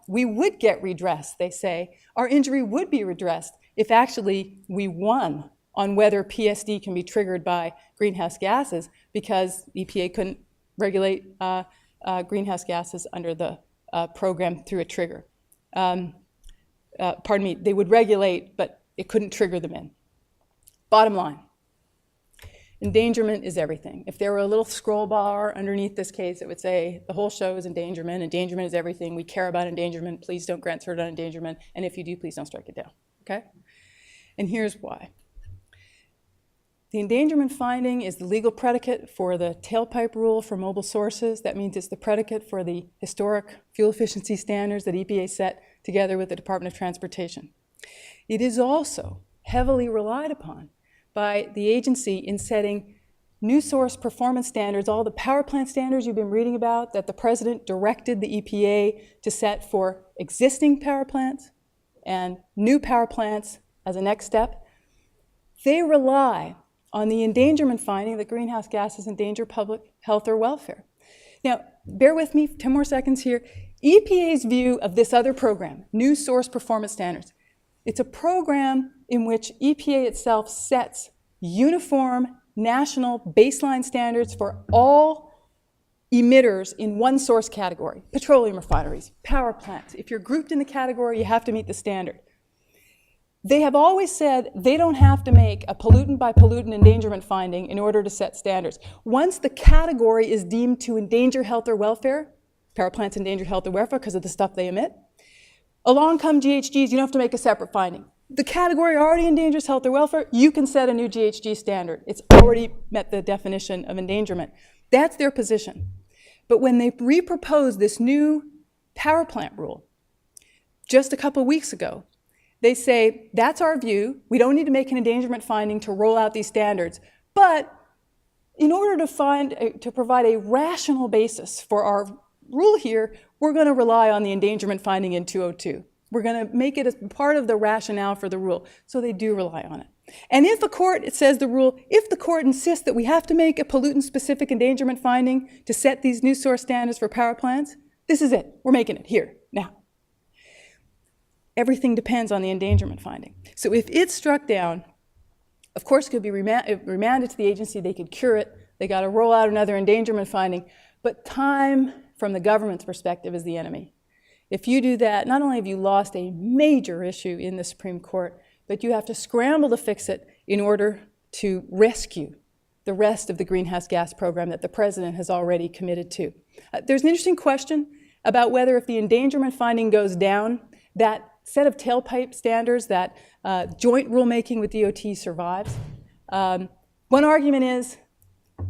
We would get redressed, they say. Our injury would be redressed if actually we won on whether PSD can be triggered by greenhouse gases, because EPA couldn't regulate greenhouse gases under the program through a trigger. Pardon me, they would regulate, but it couldn't trigger them in. Bottom line, endangerment is everything. If there were a little scroll bar underneath this case, it would say the whole show is endangerment. Endangerment is everything. We care about endangerment. Please don't grant cert on endangerment. And if you do, please don't strike it down. Okay? And here's why. The endangerment finding is the legal predicate for the tailpipe rule for mobile sources. That means it's the predicate for the historic fuel efficiency standards that EPA set together with the Department of Transportation. It is also heavily relied upon by the agency in setting new source performance standards, all the power plant standards you've been reading about that the President directed the EPA to set for existing power plants and new power plants as a next step. They rely on the endangerment finding that greenhouse gases endanger public health or welfare. Now, bear with me 10 more seconds here. EPA's view of this other program, New Source Performance Standards, it's a program in which EPA itself sets uniform national baseline standards for all emitters in one source category: petroleum refineries, power plants. If you're grouped in the category, you have to meet the standard. They have always said they don't have to make a pollutant by pollutant endangerment finding in order to set standards. Once the category is deemed to endanger health or welfare, power plants endanger health or welfare because of the stuff they emit, along come GHGs, you don't have to make a separate finding. The category already endangers health or welfare, you can set a new GHG standard. It's already met the definition of endangerment. That's their position. But when they re-proposed this new power plant rule just a couple weeks ago, they say, that's our view. We don't need to make an endangerment finding to roll out these standards. But in order to provide a rational basis for our rule here, we're going to rely on the endangerment finding in 202. We're going to make it as part of the rationale for the rule. So they do rely on it. And if a court, it says the rule, if the court insists that we have to make a pollutant-specific endangerment finding to set these new source standards for power plants, this is it. We're making it here, now. Everything depends on the endangerment finding. So if it's struck down, of course it could be remanded to the agency, they could cure it, they got to roll out another endangerment finding, but time from the government's perspective is the enemy. If you do that, not only have you lost a major issue in the Supreme Court, but you have to scramble to fix it in order to rescue the rest of the greenhouse gas program that the president has already committed to. There's an interesting question about whether if the endangerment finding goes down, that set of tailpipe standards, that joint rulemaking with DOT survives. One argument is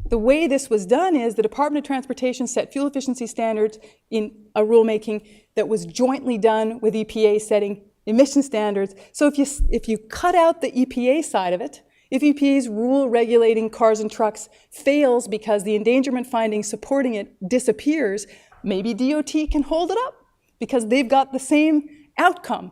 the way this was done is the Department of Transportation set fuel efficiency standards in a rulemaking that was jointly done with EPA setting emission standards. So if you cut out the EPA side of it, if EPA's rule regulating cars and trucks fails because the endangerment finding supporting it disappears, maybe DOT can hold it up because they've got the same outcome.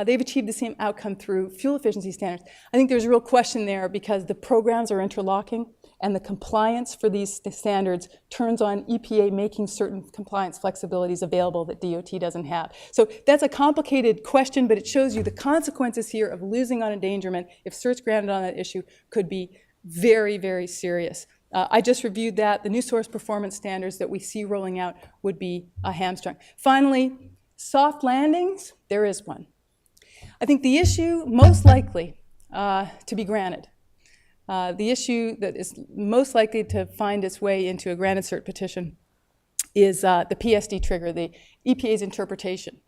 They've achieved the same outcome through fuel efficiency standards. I think there's a real question there because the programs are interlocking and the compliance for these standards turns on EPA making certain compliance flexibilities available that DOT doesn't have. So that's a complicated question, but it shows you the consequences here of losing on endangerment if cert's granted on that issue could be very, very serious. I just reviewed that. The new source performance standards that we see rolling out would be hamstrung. Finally, soft landings, there is one. I think the issue most likely to be granted, the issue that is most likely to find its way into a granted cert petition is the PSD trigger, the EPA's interpretation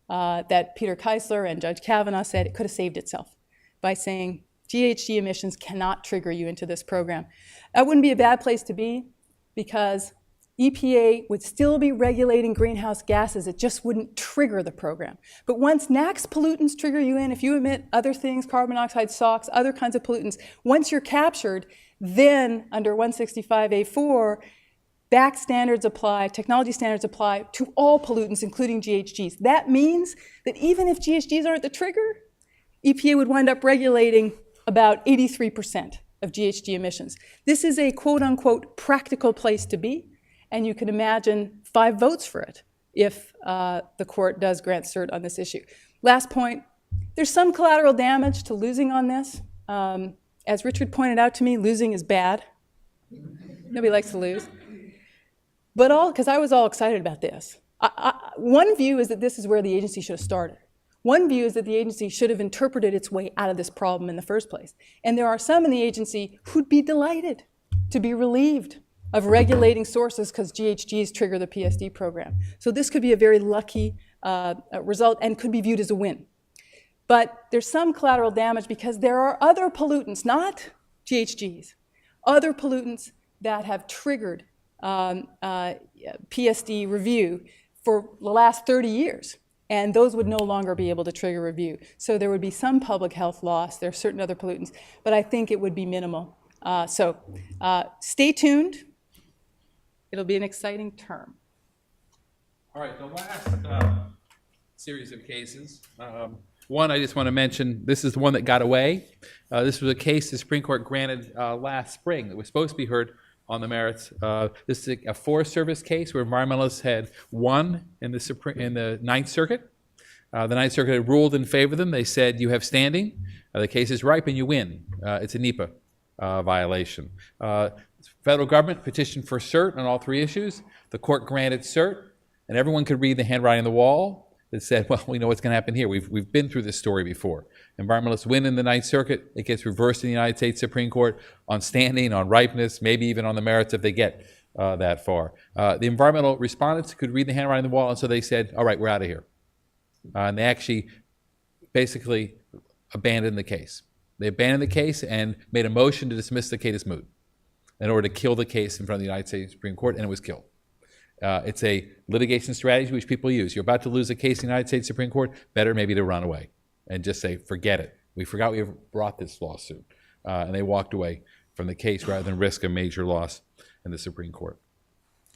that Peter Keisler and Judge Kavanaugh said it could have saved itself by saying GHG emissions cannot trigger you into this program. That wouldn't be a bad place to be because EPA would still be regulating greenhouse gases. It just wouldn't trigger the program. But once NAAQS pollutants trigger you in, if you emit other things, carbon monoxide, SOx, other kinds of pollutants, once you're captured, then under 165A4, BAC standards apply, technology standards apply to all pollutants, including GHGs. That means that even if GHGs aren't the trigger, EPA would wind up regulating about 83% of GHG emissions. This is a quote-unquote practical place to be. And you can imagine 5 votes for it if the court does grant cert on this issue. Last point, there's some collateral damage to losing on this. As Richard pointed out to me, losing is bad. Nobody likes to lose. But because I was all excited about this. One view is that this is where the agency should have started. One view is that the agency should have interpreted its way out of this problem in the first place. And there are some in the agency who'd be delighted to be relieved of regulating sources because GHGs trigger the PSD program. So this could be a very lucky result and could be viewed as a win. But there's some collateral damage because there are other pollutants, not GHGs, other pollutants that have triggered PSD review for the last 30 years. And those would no longer be able to trigger review. So there would be some public health loss. There are certain other pollutants, but I think it would be minimal. So stay tuned. It'll be an exciting term. All right, the last series of cases. One I just want to mention, this is the one that got away. This was a case the Supreme Court granted last spring that was supposed to be heard on the merits. This is a Forest Service case where environmentalists had won in the Ninth Circuit. The Ninth Circuit had ruled in favor of them. They said, you have standing. The case is ripe and you win. It's a NEPA violation. Federal government petitioned for cert on all 3 issues. The court granted cert, and everyone could read the handwriting on the wall. that said, well, we know what's going to happen here. We've been through this story before. Environmentalists win in the Ninth Circuit. It gets reversed in the United States Supreme Court on standing, on ripeness, maybe even on the merits if they get that far. The environmental respondents could read the handwriting on the wall, and so they said, all right, we're out of here. And they actually basically abandoned the case. They abandoned the case and made a motion to dismiss the case as moot in order to kill the case in front of the United States Supreme Court, and it was killed. It's a litigation strategy which people use. You're about to lose a case in the United States Supreme Court, better maybe to run away and just say, forget it. We forgot we ever brought this lawsuit. And they walked away from the case rather than risk a major loss in the Supreme Court.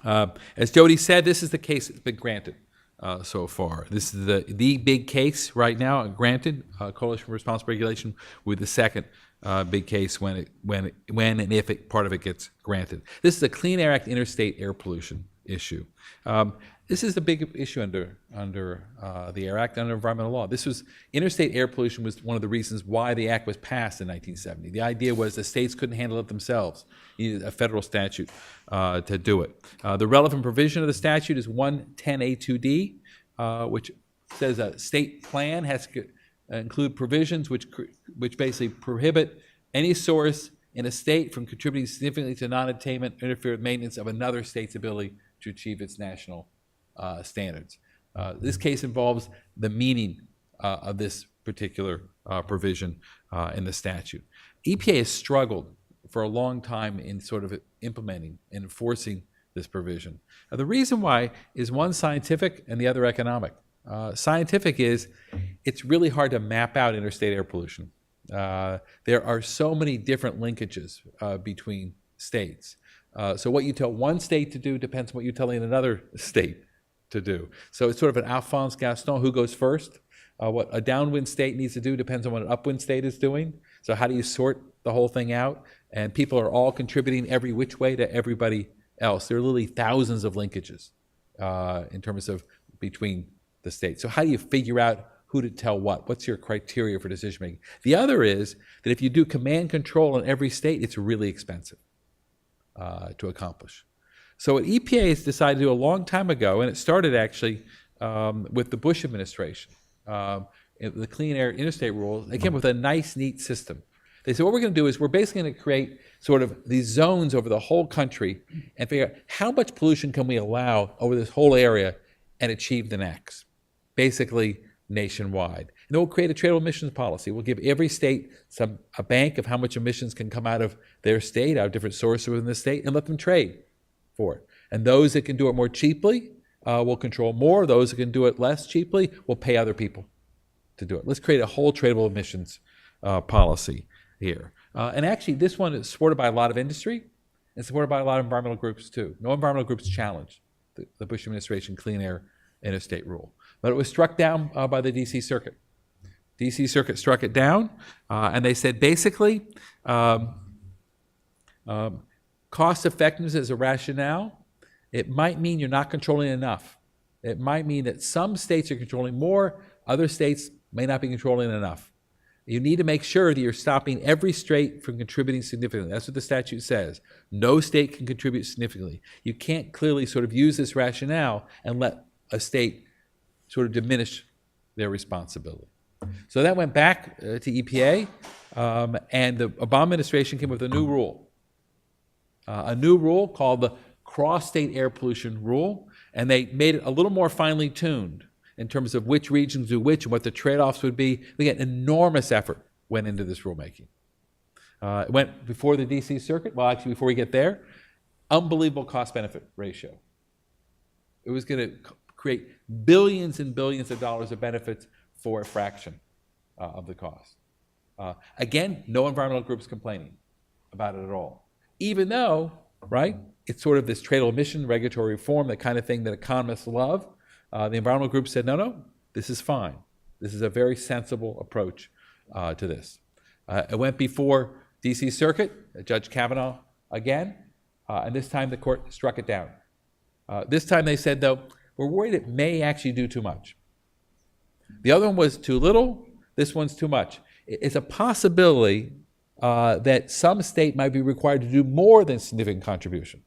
As Jody said, this is the case that's been granted so far. This is the big case right now, granted, Coalition for Responsible Regulation, with the second big case when and if part of it gets granted. This is a Clean Air Act interstate air pollution issue. This is the big issue under the Air Act, under environmental law. Interstate air pollution was one of the reasons why the Act was passed in 1970. The idea was the states couldn't handle it themselves. You needed a federal statute to do it. The relevant provision of the statute is 110A2D, which says a state plan has to include provisions which basically prohibit any source in a state from contributing significantly to non-attainment, interfere with maintenance of another state's ability to achieve its national standards. This case involves the meaning of this particular provision in the statute. EPA has struggled for a long time in sort of implementing and enforcing this provision. Now, the reason why is one scientific and the other economic. Scientific is it's really hard to map out interstate air pollution. There are so many different linkages between states. So what you tell one state to do depends on what you're telling another state to do. So it's sort of an Alphonse Gaston, who goes first? What a downwind state needs to do depends on what an upwind state is doing. So how do you sort the whole thing out? And people are all contributing every which way to everybody else. There are literally thousands of linkages in terms of between the states. So how do you figure out who to tell what? What's your criteria for decision making? The other is that if you do command control in every state, it's really expensive to accomplish. So what EPA has decided to do a long time ago, and it started actually with the Bush administration, the Clean Air Interstate Rules, they came up with a nice, neat system. They said, what we're going to do is we're basically going to create sort of these zones over the whole country and figure out how much pollution can we allow over this whole area and achieve the next, basically nationwide. And then we'll create a tradable emissions policy. We'll give every state a bank of how much emissions can come out of their state, out of different sources within the state, and let them trade for it. And those that can do it more cheaply will control more. Those that can do it less cheaply will pay other people to do it. Let's create a whole tradable emissions policy here. And actually, this one is supported by a lot of industry and supported by a lot of environmental groups, too. No environmental groups challenged the Bush administration Clean Air Interstate Rule. But it was struck down by the D.C. Circuit. D.C. Circuit struck it down, and they said basically cost effectiveness is a rationale. It might mean you're not controlling enough. It might mean that some states are controlling more, other states may not be controlling enough. You need to make sure that you're stopping every state from contributing significantly. That's what the statute says. No state can contribute significantly. You can't clearly sort of use this rationale and let a state sort of diminish their responsibility. So that went back to EPA, and the Obama administration came up with a new rule called the Cross-State Air Pollution Rule, and they made it a little more finely tuned in terms of which regions do which and what the trade-offs would be. Again, enormous effort went into this rulemaking. It went before the D.C. Circuit. Well, actually, before we get there, unbelievable cost-benefit ratio. It was going to create billions and billions of dollars of benefits for a fraction of the cost. Again, no environmental groups complaining about it at all. Even though, right, it's sort of this tradable emission, regulatory reform, that kind of thing that economists love. The environmental group said, no, this is fine. This is a very sensible approach to this. It went before D.C. Circuit, Judge Kavanaugh again, and this time the court struck it down. This time they said, though, we're worried it may actually do too much. The other one was too little, this one's too much. It's a possibility that some state might be required to do more than significant contribution.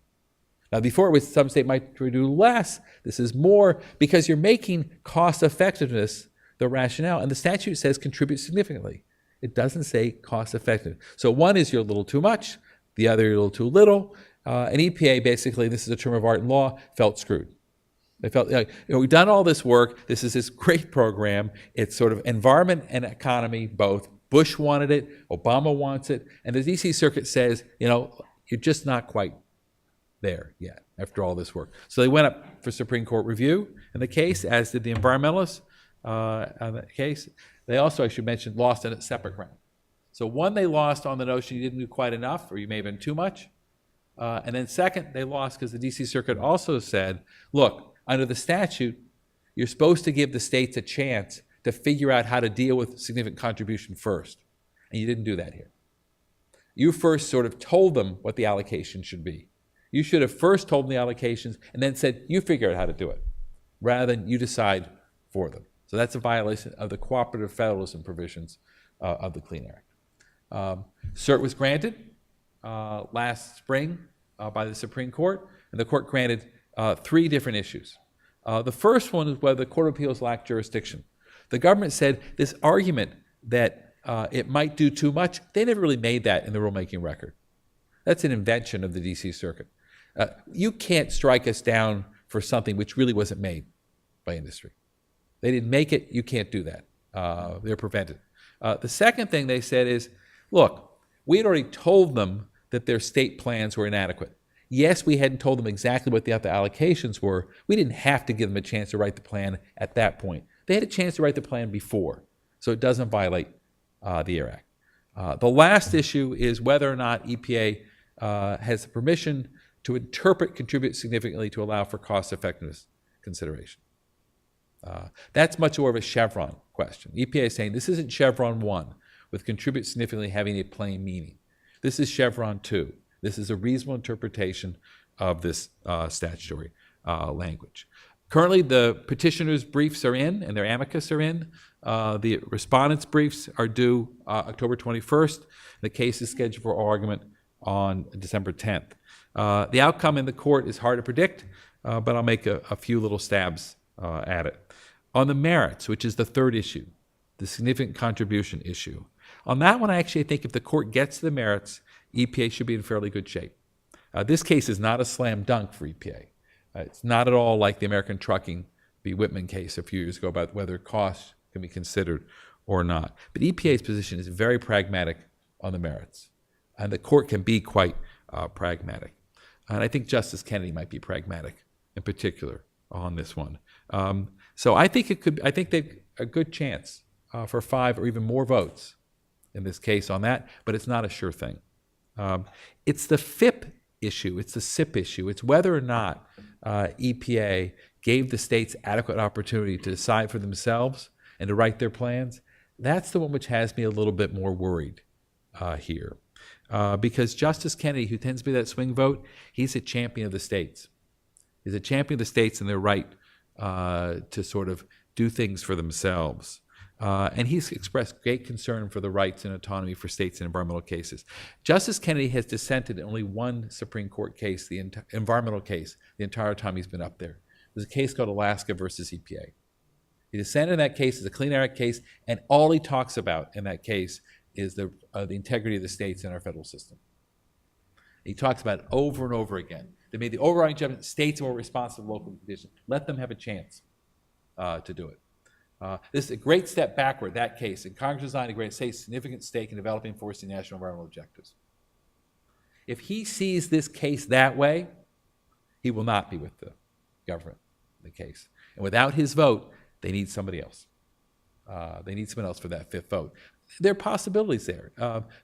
Now, before it was some state might do less. This is more because you're making cost effectiveness the rationale, and the statute says contribute significantly. It doesn't say cost effective. So one is you're a little too much, the other you're a little too little. And EPA basically, this is a term of art and law, felt screwed. They felt like, we've done all this work. This is this great program. It's sort of environment and economy both. Bush wanted it, Obama wants it, and the DC Circuit says, you're just not quite there yet after all this work. So they went up for Supreme Court review in the case, as did the environmentalists on the case. They also, I should mention, lost on a separate ground. So one, they lost on the notion you didn't do quite enough, or you may have been too much. And then second, they lost because the DC Circuit also said, look, under the statute, you're supposed to give the states a chance to figure out how to deal with significant contribution first. And you didn't do that here. You first sort of told them what the allocation should be. You should have first told them the allocations and then said, you figure out how to do it, rather than you decide for them. So that's a violation of the cooperative federalism provisions of the Clean Air Act. Cert was granted last spring by the Supreme Court, and the court granted 3 different issues. The first one is whether the Court of Appeals lacked jurisdiction. The government said this argument that it might do too much, they never really made that in the rulemaking record. That's an invention of the DC Circuit. You can't strike us down for something which really wasn't made by industry. They didn't make it, you can't do that. They're prevented. The second thing they said is, look, we had already told them that their state plans were inadequate. Yes, we hadn't told them exactly what the other allocations were. We didn't have to give them a chance to write the plan at that point. They had a chance to write the plan before, so it doesn't violate the Air Act. The last issue is whether or not EPA has the permission to interpret contribute significantly to allow for cost effectiveness consideration. That's much more of a Chevron question. EPA is saying this isn't Chevron 1 with contribute significantly having a plain meaning. This is Chevron 2. This is a reasonable interpretation of this statutory language. Currently, the petitioners' briefs are in and their amicus are in. The respondents' briefs are due October 21st. The case is scheduled for argument on December 10th. The outcome in the court is hard to predict, but I'll make a few little stabs at it. On the merits, which is the third issue, the significant contribution issue, on that one I actually think if the court gets to the merits, EPA should be in fairly good shape. This case is not a slam dunk for EPA. It's not at all like the American Trucking v. Whitman case a few years ago about whether costs can be considered or not. But EPA's position is very pragmatic on the merits, and the court can be quite pragmatic. And I think Justice Kennedy might be pragmatic in particular on this one. So I think they've a good chance for 5 or even more votes in this case on that, but it's not a sure thing. It's the FIP issue, it's the SIP issue, it's whether or not EPA gave the states adequate opportunity to decide for themselves and to write their plans. That's the one which has me a little bit more worried here. Because Justice Kennedy, who tends to be that swing vote, he's a champion of the states. He's a champion of the states and their right to sort of do things for themselves. And he's expressed great concern for the rights and autonomy for states in environmental cases. Justice Kennedy has dissented in only one Supreme Court case, the environmental case, the entire time he's been up there. There's a case called Alaska versus EPA. He dissented in that case, it's a Clean Air Act case, and all he talks about in that case is the integrity of the states in our federal system. He talks about it over and over again. They made the overriding judgment, states are more responsive to local conditions. Let them have a chance to do it. This is a great step backward, that case, and Congress designed a great significant stake in developing and enforcing national environmental objectives. If he sees this case that way, he will not be with the government in the case. And without his vote, they need somebody else. They need someone else for that 5th vote. There are possibilities there.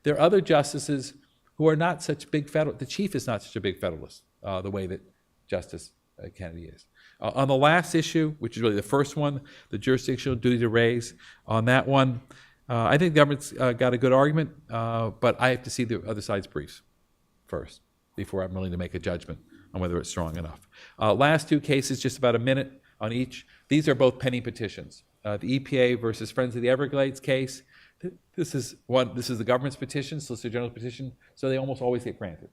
There are other justices who are not such big federal. The chief is not such a big federalist the way that Justice Kennedy is. On the last issue, which is really the first one, the jurisdictional duty to raise, on that one, I think the government's got a good argument, but I have to see the other side's briefs first before I'm willing to make a judgment on whether it's strong enough. Last 2 cases, just about a minute on each. These are both pending petitions. The EPA versus Friends of the Everglades case. This is the government's petition, Solicitor General's petition, so they almost always get granted.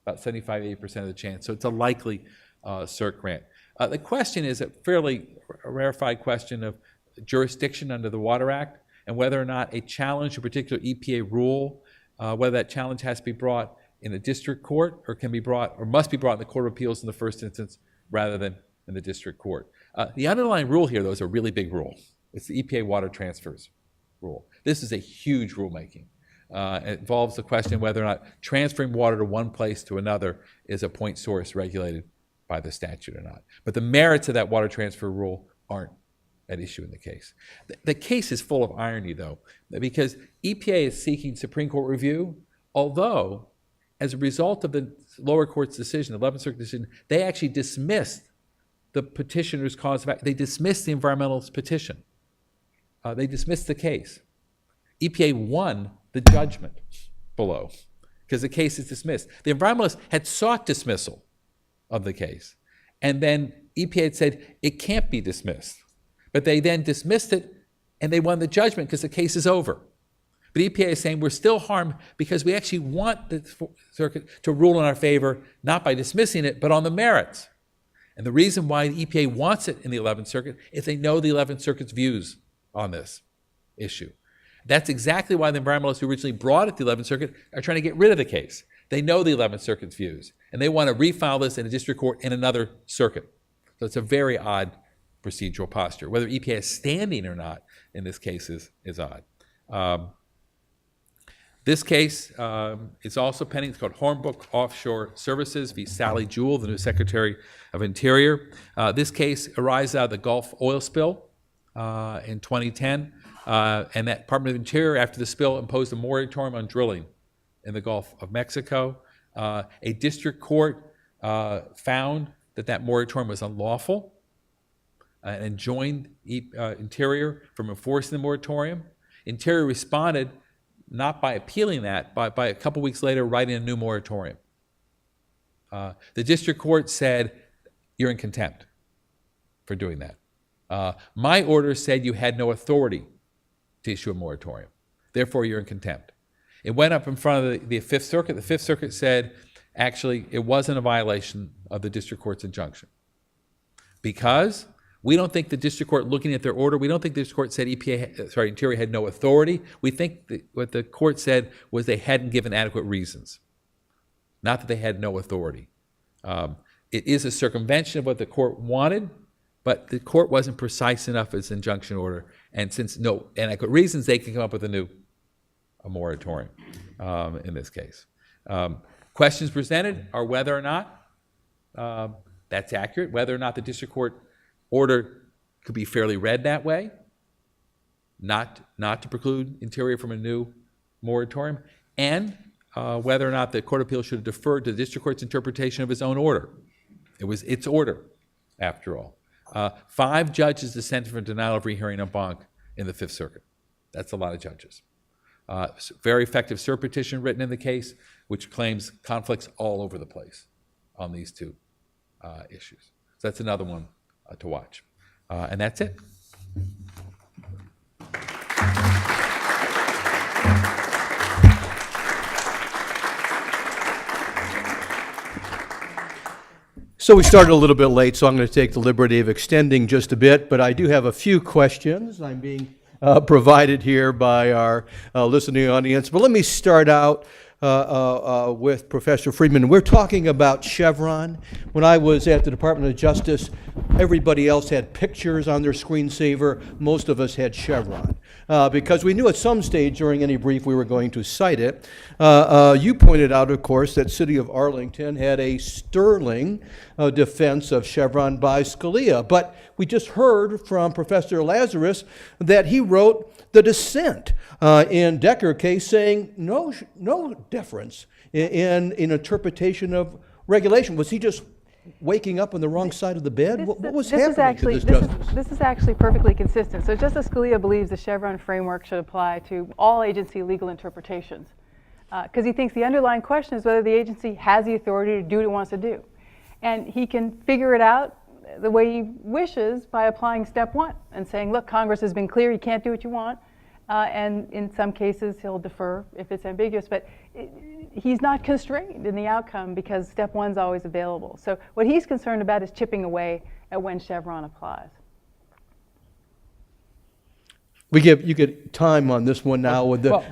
about 75–80% of the chance. So it's a likely cert grant. The question is a fairly rarefied question of jurisdiction under the Water Act and whether or not a challenge to a particular EPA rule, whether that challenge has to be brought in a district court or can be brought or must be brought in the Court of Appeals in the first instance rather than in the district court. The underlying rule here, though, is a really big rule. It's the EPA water transfers rule. This is a huge rulemaking. It involves the question of whether or not transferring water to one place to another is a point source regulated by the statute or not. But the merits of that water transfer rule aren't at issue in the case. The case is full of irony, though, because EPA is seeking Supreme Court review, although as a result of the lower court's decision, the 11th Circuit decision, they actually dismissed the petitioner's cause of action. They dismissed the environmentalist petition. They dismissed the case. EPA won the judgment below because the case is dismissed. The environmentalists had sought dismissal of the case, and then EPA had said it can't be dismissed. But they then dismissed it, and they won the judgment because the case is over. But EPA is saying we're still harmed because we actually want the circuit to rule in our favor, not by dismissing it, but on the merits. And the reason why the EPA wants it in the 11th Circuit is they know the 11th Circuit's views on this issue. That's exactly why the environmentalists who originally brought it to the 11th Circuit are trying to get rid of the case. They know the 11th Circuit's views, and they want to refile this in a district court in another circuit. So it's a very odd procedural posture. Whether EPA is standing or not in this case is odd. This case is also pending. It's called Hornbook Offshore Services v. Sally Jewell, the new Secretary of Interior. This case arises out of the Gulf oil spill in 2010, and that Department of Interior, after the spill, imposed a moratorium on drilling in the Gulf of Mexico. A district court found that moratorium was unlawful and enjoined Interior from enforcing the moratorium. Interior responded not by appealing that, but by a couple weeks later writing a new moratorium. The district court said, you're in contempt for doing that. My order said you had no authority to issue a moratorium. Therefore, you're in contempt. It went up in front of the Fifth Circuit. The Fifth Circuit said, actually, it wasn't a violation of the district court's injunction. Because we don't think the district court, looking at their order, we don't think the district court said Interior had no authority. We think what the court said was they hadn't given adequate reasons, not that they had no authority. It is a circumvention of what the court wanted, but the court wasn't precise enough as injunction order, and since no adequate reasons, they can come up with a moratorium in this case. Questions presented are whether or not that's accurate, whether or not the district court order could be fairly read that way, not to preclude Interior from a new moratorium, and whether or not the Court of Appeals should have deferred to the district court's interpretation of its own order. It was its order, after all. 5 judges dissented from denial of rehearing en banc in the Fifth Circuit. That's a lot of judges. Very effective cert petition written in the case, which claims conflicts all over the place on these two issues. So that's another one to watch. And that's it. So we started a little bit late, so I'm going to take the liberty of extending just a bit, but I do have a few questions. I'm being provided here by our listening audience. But let me start out with Professor Friedman. We're talking about Chevron. When I was at the Department of Justice, everybody else had pictures on their screensaver. Most of us had Chevron because we knew at some stage during any brief we were going to cite it. You pointed out, of course, that City of Arlington had a sterling defense of Chevron by Scalia. But we just heard from Professor Lazarus that he wrote the dissent in Decker case saying no deference in interpretation of regulation. Was he just waking up on the wrong side of the bed? What was happening to this justice? This is actually perfectly consistent. So Justice Scalia believes the Chevron framework should apply to all agency legal interpretations because he thinks the underlying question is whether the agency has the authority to do what it wants to do. And he can figure it out the way he wishes by applying step 1 and saying, look, Congress has been clear, you can't do what you want. and in some cases he'll defer if it's ambiguous, but he's not constrained in the outcome because step one's always available. So what he's concerned about is chipping away at when Chevron applies. You get time on this one now with the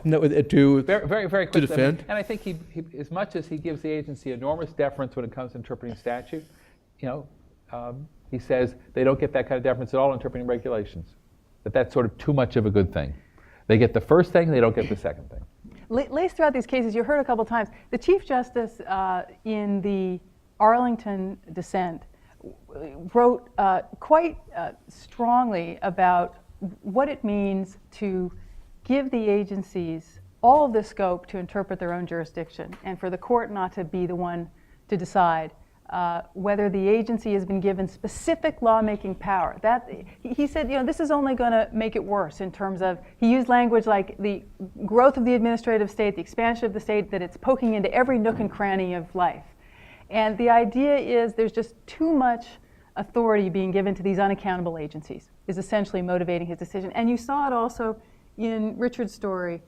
very quickly, to defend. And I think he, as much as he gives the agency enormous deference when it comes to interpreting statute, he says they don't get that kind of deference at all interpreting regulations. That's sort of too much of a good thing. They get the first thing, they don't get the second thing. Laced throughout these cases, you heard a couple times, the Chief Justice in the Arlington dissent wrote quite strongly about what it means to give the agencies all of the scope to interpret their own jurisdiction, and for the court not to be the one to decide whether the agency has been given specific lawmaking power. That he said, this is only going to make it worse in terms of, he used language like the growth of the administrative state, the expansion of the state, that it's poking into every nook and cranny of life. And the idea is there's just too much authority being given to these unaccountable agencies is essentially motivating his decision. And you saw it also in Richard's story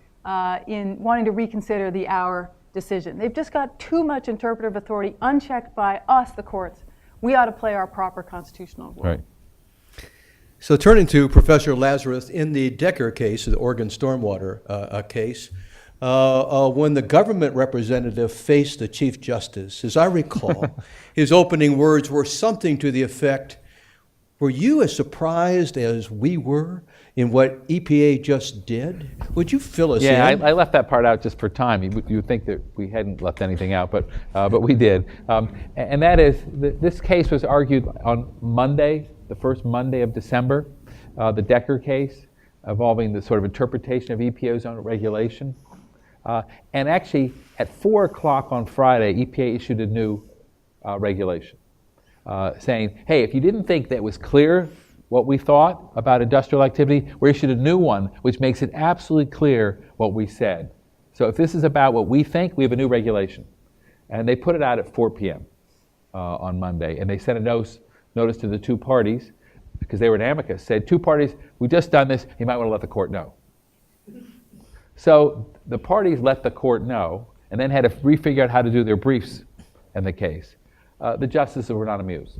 in wanting to reconsider the Auer decision. They've just got too much interpretive authority unchecked by us, the courts. We ought to play our proper constitutional role. Right. So turning to Professor Lazarus, in the Decker case, the Oregon stormwater case, when the government representative faced the Chief Justice, as I recall, his opening words were something to the effect, were you as surprised as we were in what EPA just did? Would you fill us in? Yeah, I left that part out just for time. You would think that we hadn't left anything out, but we did. And that is, this case was argued on Monday, the first Monday of December, the Decker case, involving the sort of interpretation of EPA's own regulation. And actually, at 4 o'clock on Friday, EPA issued a new regulation saying, hey, if you didn't think that was clear what we thought about industrial activity, we issued a new one which makes it absolutely clear what we said. So if this is about what we think, we have a new regulation. And they put it out at 4 p.m. On Monday, and they sent a notice to the two parties, because they were an amicus, said, two parties, we just done this, you might want to let the court know. So the parties let the court know, and then had to refigure out how to do their briefs in the case. The justices were not amused.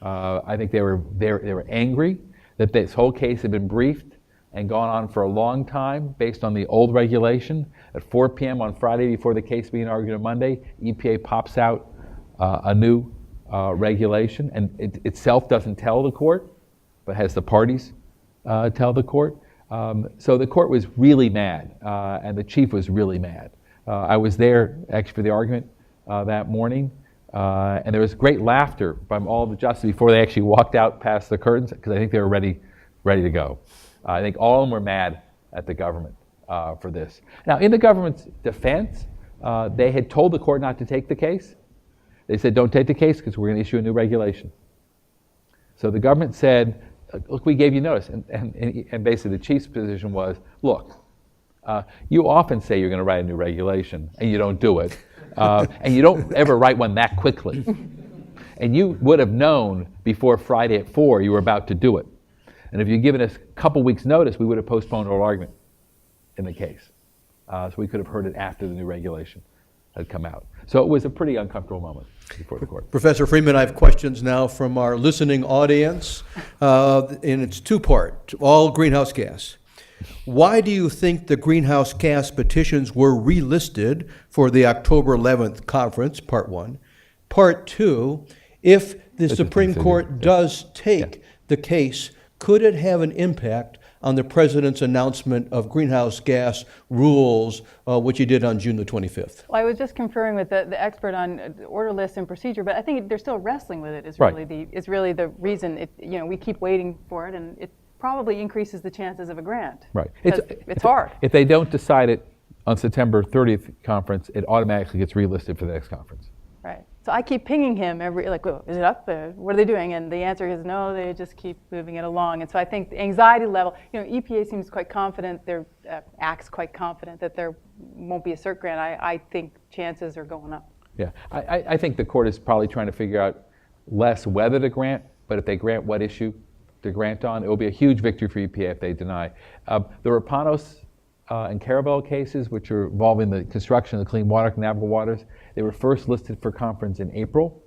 I think they were angry that this whole case had been briefed and gone on for a long time based on the old regulation. At 4 p.m. on Friday, before the case being argued on Monday, EPA pops out a new regulation, and it itself doesn't tell the court, but has the parties tell the court. So the court was really mad, and the chief was really mad. I was there actually for the argument that morning, and there was great laughter from all the justices before they actually walked out past the curtains, because I think they were ready to go. I think all of them were mad at the government for this. Now, in the government's defense, they had told the court not to take the case. They said, don't take the case because we're going to issue a new regulation. So the government said, look, we gave you notice. And basically the chief's position was, look, you often say you're going to write a new regulation, and you don't do it. And you don't ever write one that quickly. And you would have known before Friday at 4 you were about to do it. And if you'd given us a couple weeks' notice, we would have postponed oral argument in the case. So we could have heard it after the new regulation had come out. So it was a pretty uncomfortable moment before the court. Professor Freeman, I have questions now from our listening audience, and it's two-part, all greenhouse gas. Why do you think the greenhouse gas petitions were relisted for the October 11th conference, part one? Part two, if the Supreme Court does take the case, could it have an impact on the President's announcement of greenhouse gas rules, which he did on June the 25th? Well, I was just conferring with the expert on order lists and procedure, but I think they're still wrestling with it. Is really the reason. We keep waiting for it, and it probably increases the chances of a grant. Right. It's hard. If they don't decide it on September 30th conference, it automatically gets relisted for the next conference. Right. So I keep pinging him is it up? What are they doing? And the answer is no, they just keep moving it along. And so I think the anxiety level, EPA seems quite confident, acts quite confident that there won't be a cert grant. I think chances are going up. Yeah, I think the court is probably trying to figure out less whether to grant, but if they grant what issue. to grant on. It will be a huge victory for EPA if they deny. The Rapanos and Caravello cases, which are involving the construction of the clean water, navigable waters, they were first listed for conference in April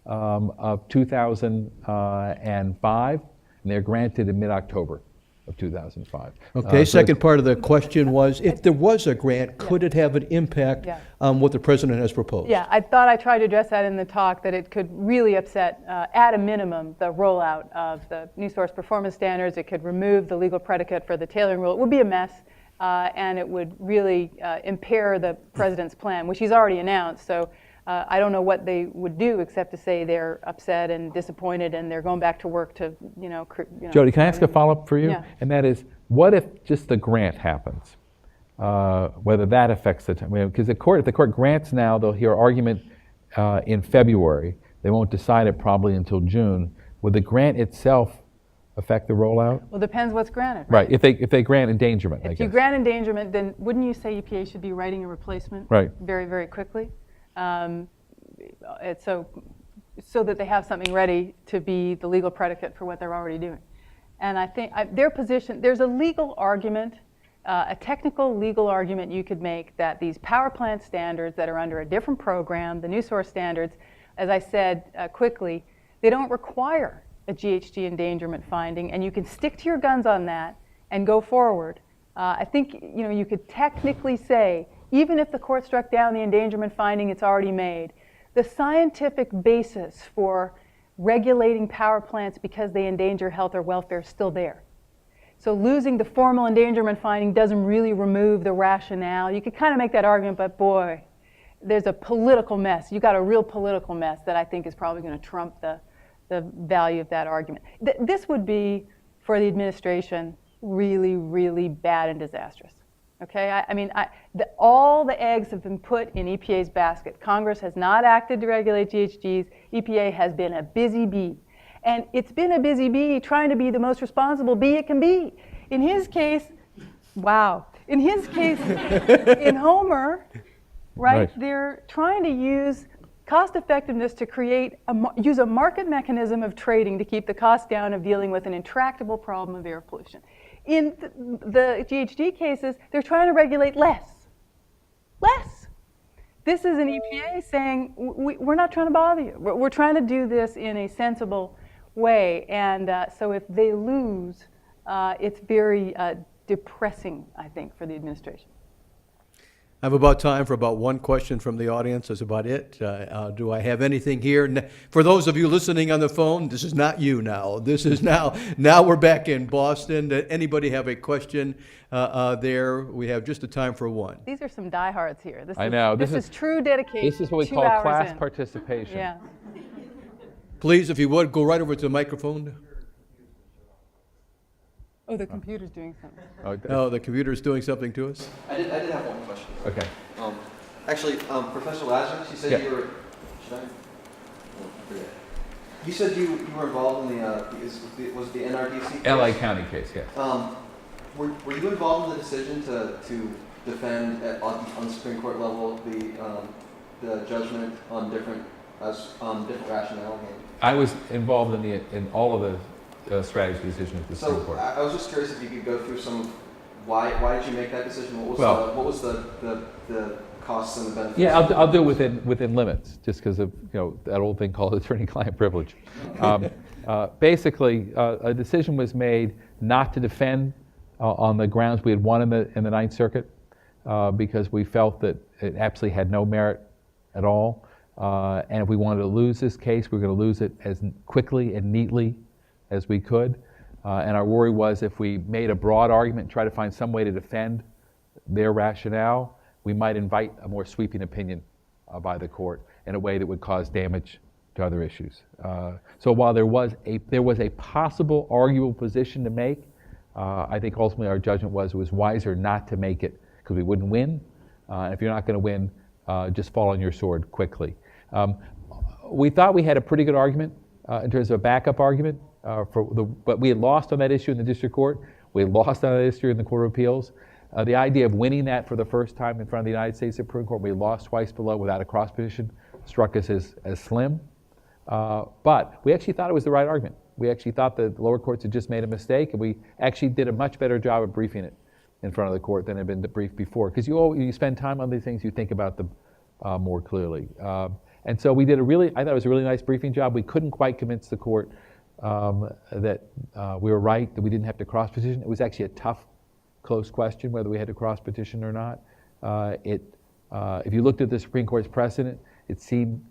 of 2005, and they're granted in mid-October of 2005. Okay, second part of the question was, if there was a grant, could it have an impact on what the president has proposed? Yeah, I thought I tried to address that in the talk, that it could really upset, at a minimum, the rollout of the new source performance standards. It could remove the legal predicate for the tailoring rule. It would be a mess, and it would really impair the president's plan, which he's already announced. So I don't know what they would do except to say they're upset and disappointed and they're going back to work to, Jody, can I ask a follow-up for you? Yeah. And that is, what if just the grant happens? Whether that affects the time. Because if the court grants now, they'll hear argument in February. They won't decide it probably until June. Would the grant itself affect the rollout? Well, depends what's granted. Right, if they grant endangerment, I guess. If you grant endangerment, then wouldn't you say EPA should be writing a replacement very, very quickly? So that they have something ready to be the legal predicate for what they're already doing. And I think their position, there's a legal argument, a technical legal argument you could make that these power plant standards that are under a different program, the new source standards, as I said quickly, they don't require a GHG endangerment finding, and you can stick to your guns on that and go forward. I think you could technically say, even if the court struck down the endangerment finding it's already made, the scientific basis for regulating power plants because they endanger health or welfare is still there. So losing the formal endangerment finding doesn't really remove the rationale. You could kind of make that argument, but boy, there's a political mess. You got a real political mess that I think is probably going to trump the value of that argument. This would be, for the administration, really, really bad and disastrous. Okay, all the eggs have been put in EPA's basket. Congress has not acted to regulate GHGs. EPA has been a busy bee. And it's been a busy bee trying to be the most responsible bee it can be. In his case, in Homer, right, they're trying to use cost effectiveness to use a market mechanism of trading to keep the cost down of dealing with an intractable problem of air pollution. In the GHG cases, they're trying to regulate less. This is an EPA saying, we're not trying to bother you. We're trying to do this in a sensible way. And so if they lose, it's very depressing, I think, for the administration. I have about time for about one question from the audience. That's about it. Do I have anything here? For those of you listening on the phone, this is not you now. This is now we're back in Boston. Anybody have a question there? We have just a time for one. These are some diehards here. This is true dedication. This is what we call class participation. Yeah. Please, if you would, go right over to the microphone. Oh, the computer's doing something. Oh, the computer's doing something to us? I did have one question. Okay. Actually, Professor Lazarus, you said you were. Should I? You said you were involved in was it the NRDC case? LA County case, yes. Were you involved in the decision to defend on the Supreme Court level the judgment on different rationale? I was involved in all of the strategy decision at the Supreme Court. I was just curious if you could go through some of why did you make that decision? What was the costs and the benefits? Yeah, I'll do it within limits, just because of that old thing called attorney-client privilege. Basically, a decision was made not to defend on the grounds we had won in the Ninth Circuit, because we felt that it absolutely had no merit at all, and if we wanted to lose this case, we were going to lose it as quickly and neatly as we could, and our worry was if we made a broad argument and tried to find some way to defend their rationale, we might invite a more sweeping opinion by the court in a way that would cause damage to other issues. So while there was a possible arguable position to make, I think ultimately our judgment was it was wiser not to make it because we wouldn't win. If you're not going to win, just fall on your sword quickly. We thought we had a pretty good argument in terms of a backup argument. But we had lost on that issue in the district court. We had lost on that issue in the Court of Appeals. The idea of winning that for the first time in front of the United States Supreme Court, we lost twice below without a cross petition, struck us as slim. But we actually thought it was the right argument. We actually thought the lower courts had just made a mistake, and we actually did a much better job of briefing it in front of the court than had been briefed before. Because you spend time on these things, you think about them more clearly. And so we did I thought it was a really nice briefing job. We couldn't quite convince the court that we were right, that we didn't have to cross-petition. It was actually a tough, close question whether we had to cross-petition or not. If you looked at the Supreme Court's precedent, it seemed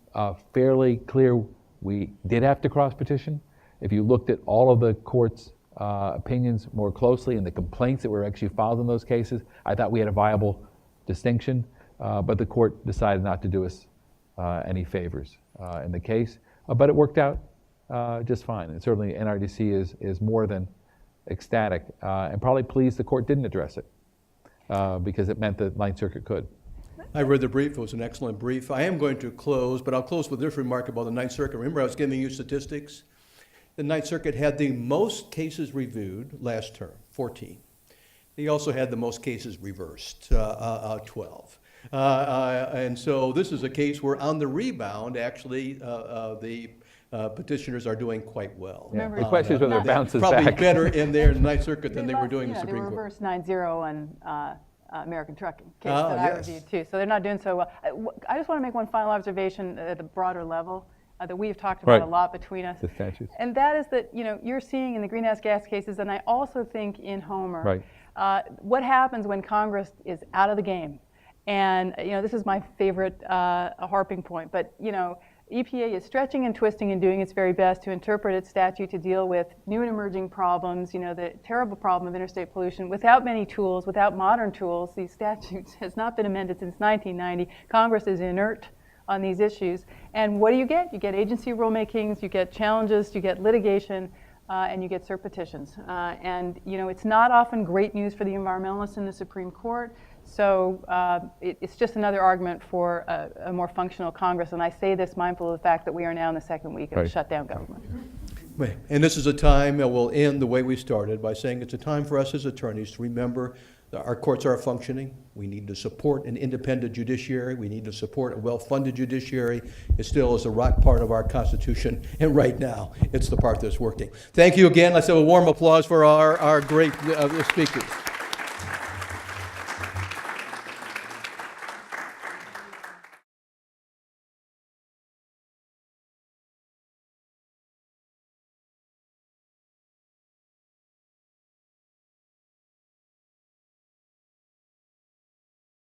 fairly clear we did have to cross-petition. If you looked at all of the court's opinions more closely and the complaints that were actually filed in those cases, I thought we had a viable distinction, but the court decided not to do us any favors in the case. But it worked out just fine. And certainly NRDC is more than ecstatic and probably pleased the court didn't address it because it meant the Ninth Circuit could. I read the brief. It was an excellent brief. I am going to close, but I'll close with this remark about the Ninth Circuit. Remember, I was giving you statistics. The Ninth Circuit had the most cases reviewed last term, 14. They also had the most cases reversed, 12. And so this is a case where on the rebound, actually, the petitioners are doing quite well. Yeah. The question is whether it bounces probably back. better in there in the Ninth Circuit than they were doing in the Supreme They Court. reversed 9-0 on American Trucking case that I reviewed too. So they're not doing so well. I just want to make one final observation at a broader level that we've talked about a lot between us. The statutes. And that is that you're seeing in the greenhouse gas cases, and I also think in Homer, what happens when Congress is out of the game. And this is my favorite harping point, but EPA is stretching and twisting and doing its very best to interpret its statute to deal with new and emerging problems, the terrible problem of interstate pollution. Without many tools, without modern tools, these statutes has not been amended since 1990. Congress is inert on these issues. And what do? You get agency rulemakings, you get challenges, you get litigation, and you get cert petitions. And it's not often great news for the environmentalists in the Supreme Court. So it's just another argument for a more functional Congress. And I say this mindful of the fact that we are now in the second week of shutdown government. And this is a time that will end the way we started by saying it's a time for us as attorneys to remember that our courts are functioning. We need to support an independent judiciary. We need to support a well-funded judiciary. It still is a rock part of our Constitution, and right now it's the part that's working. Thank you again. Let's have a warm applause for our great speakers.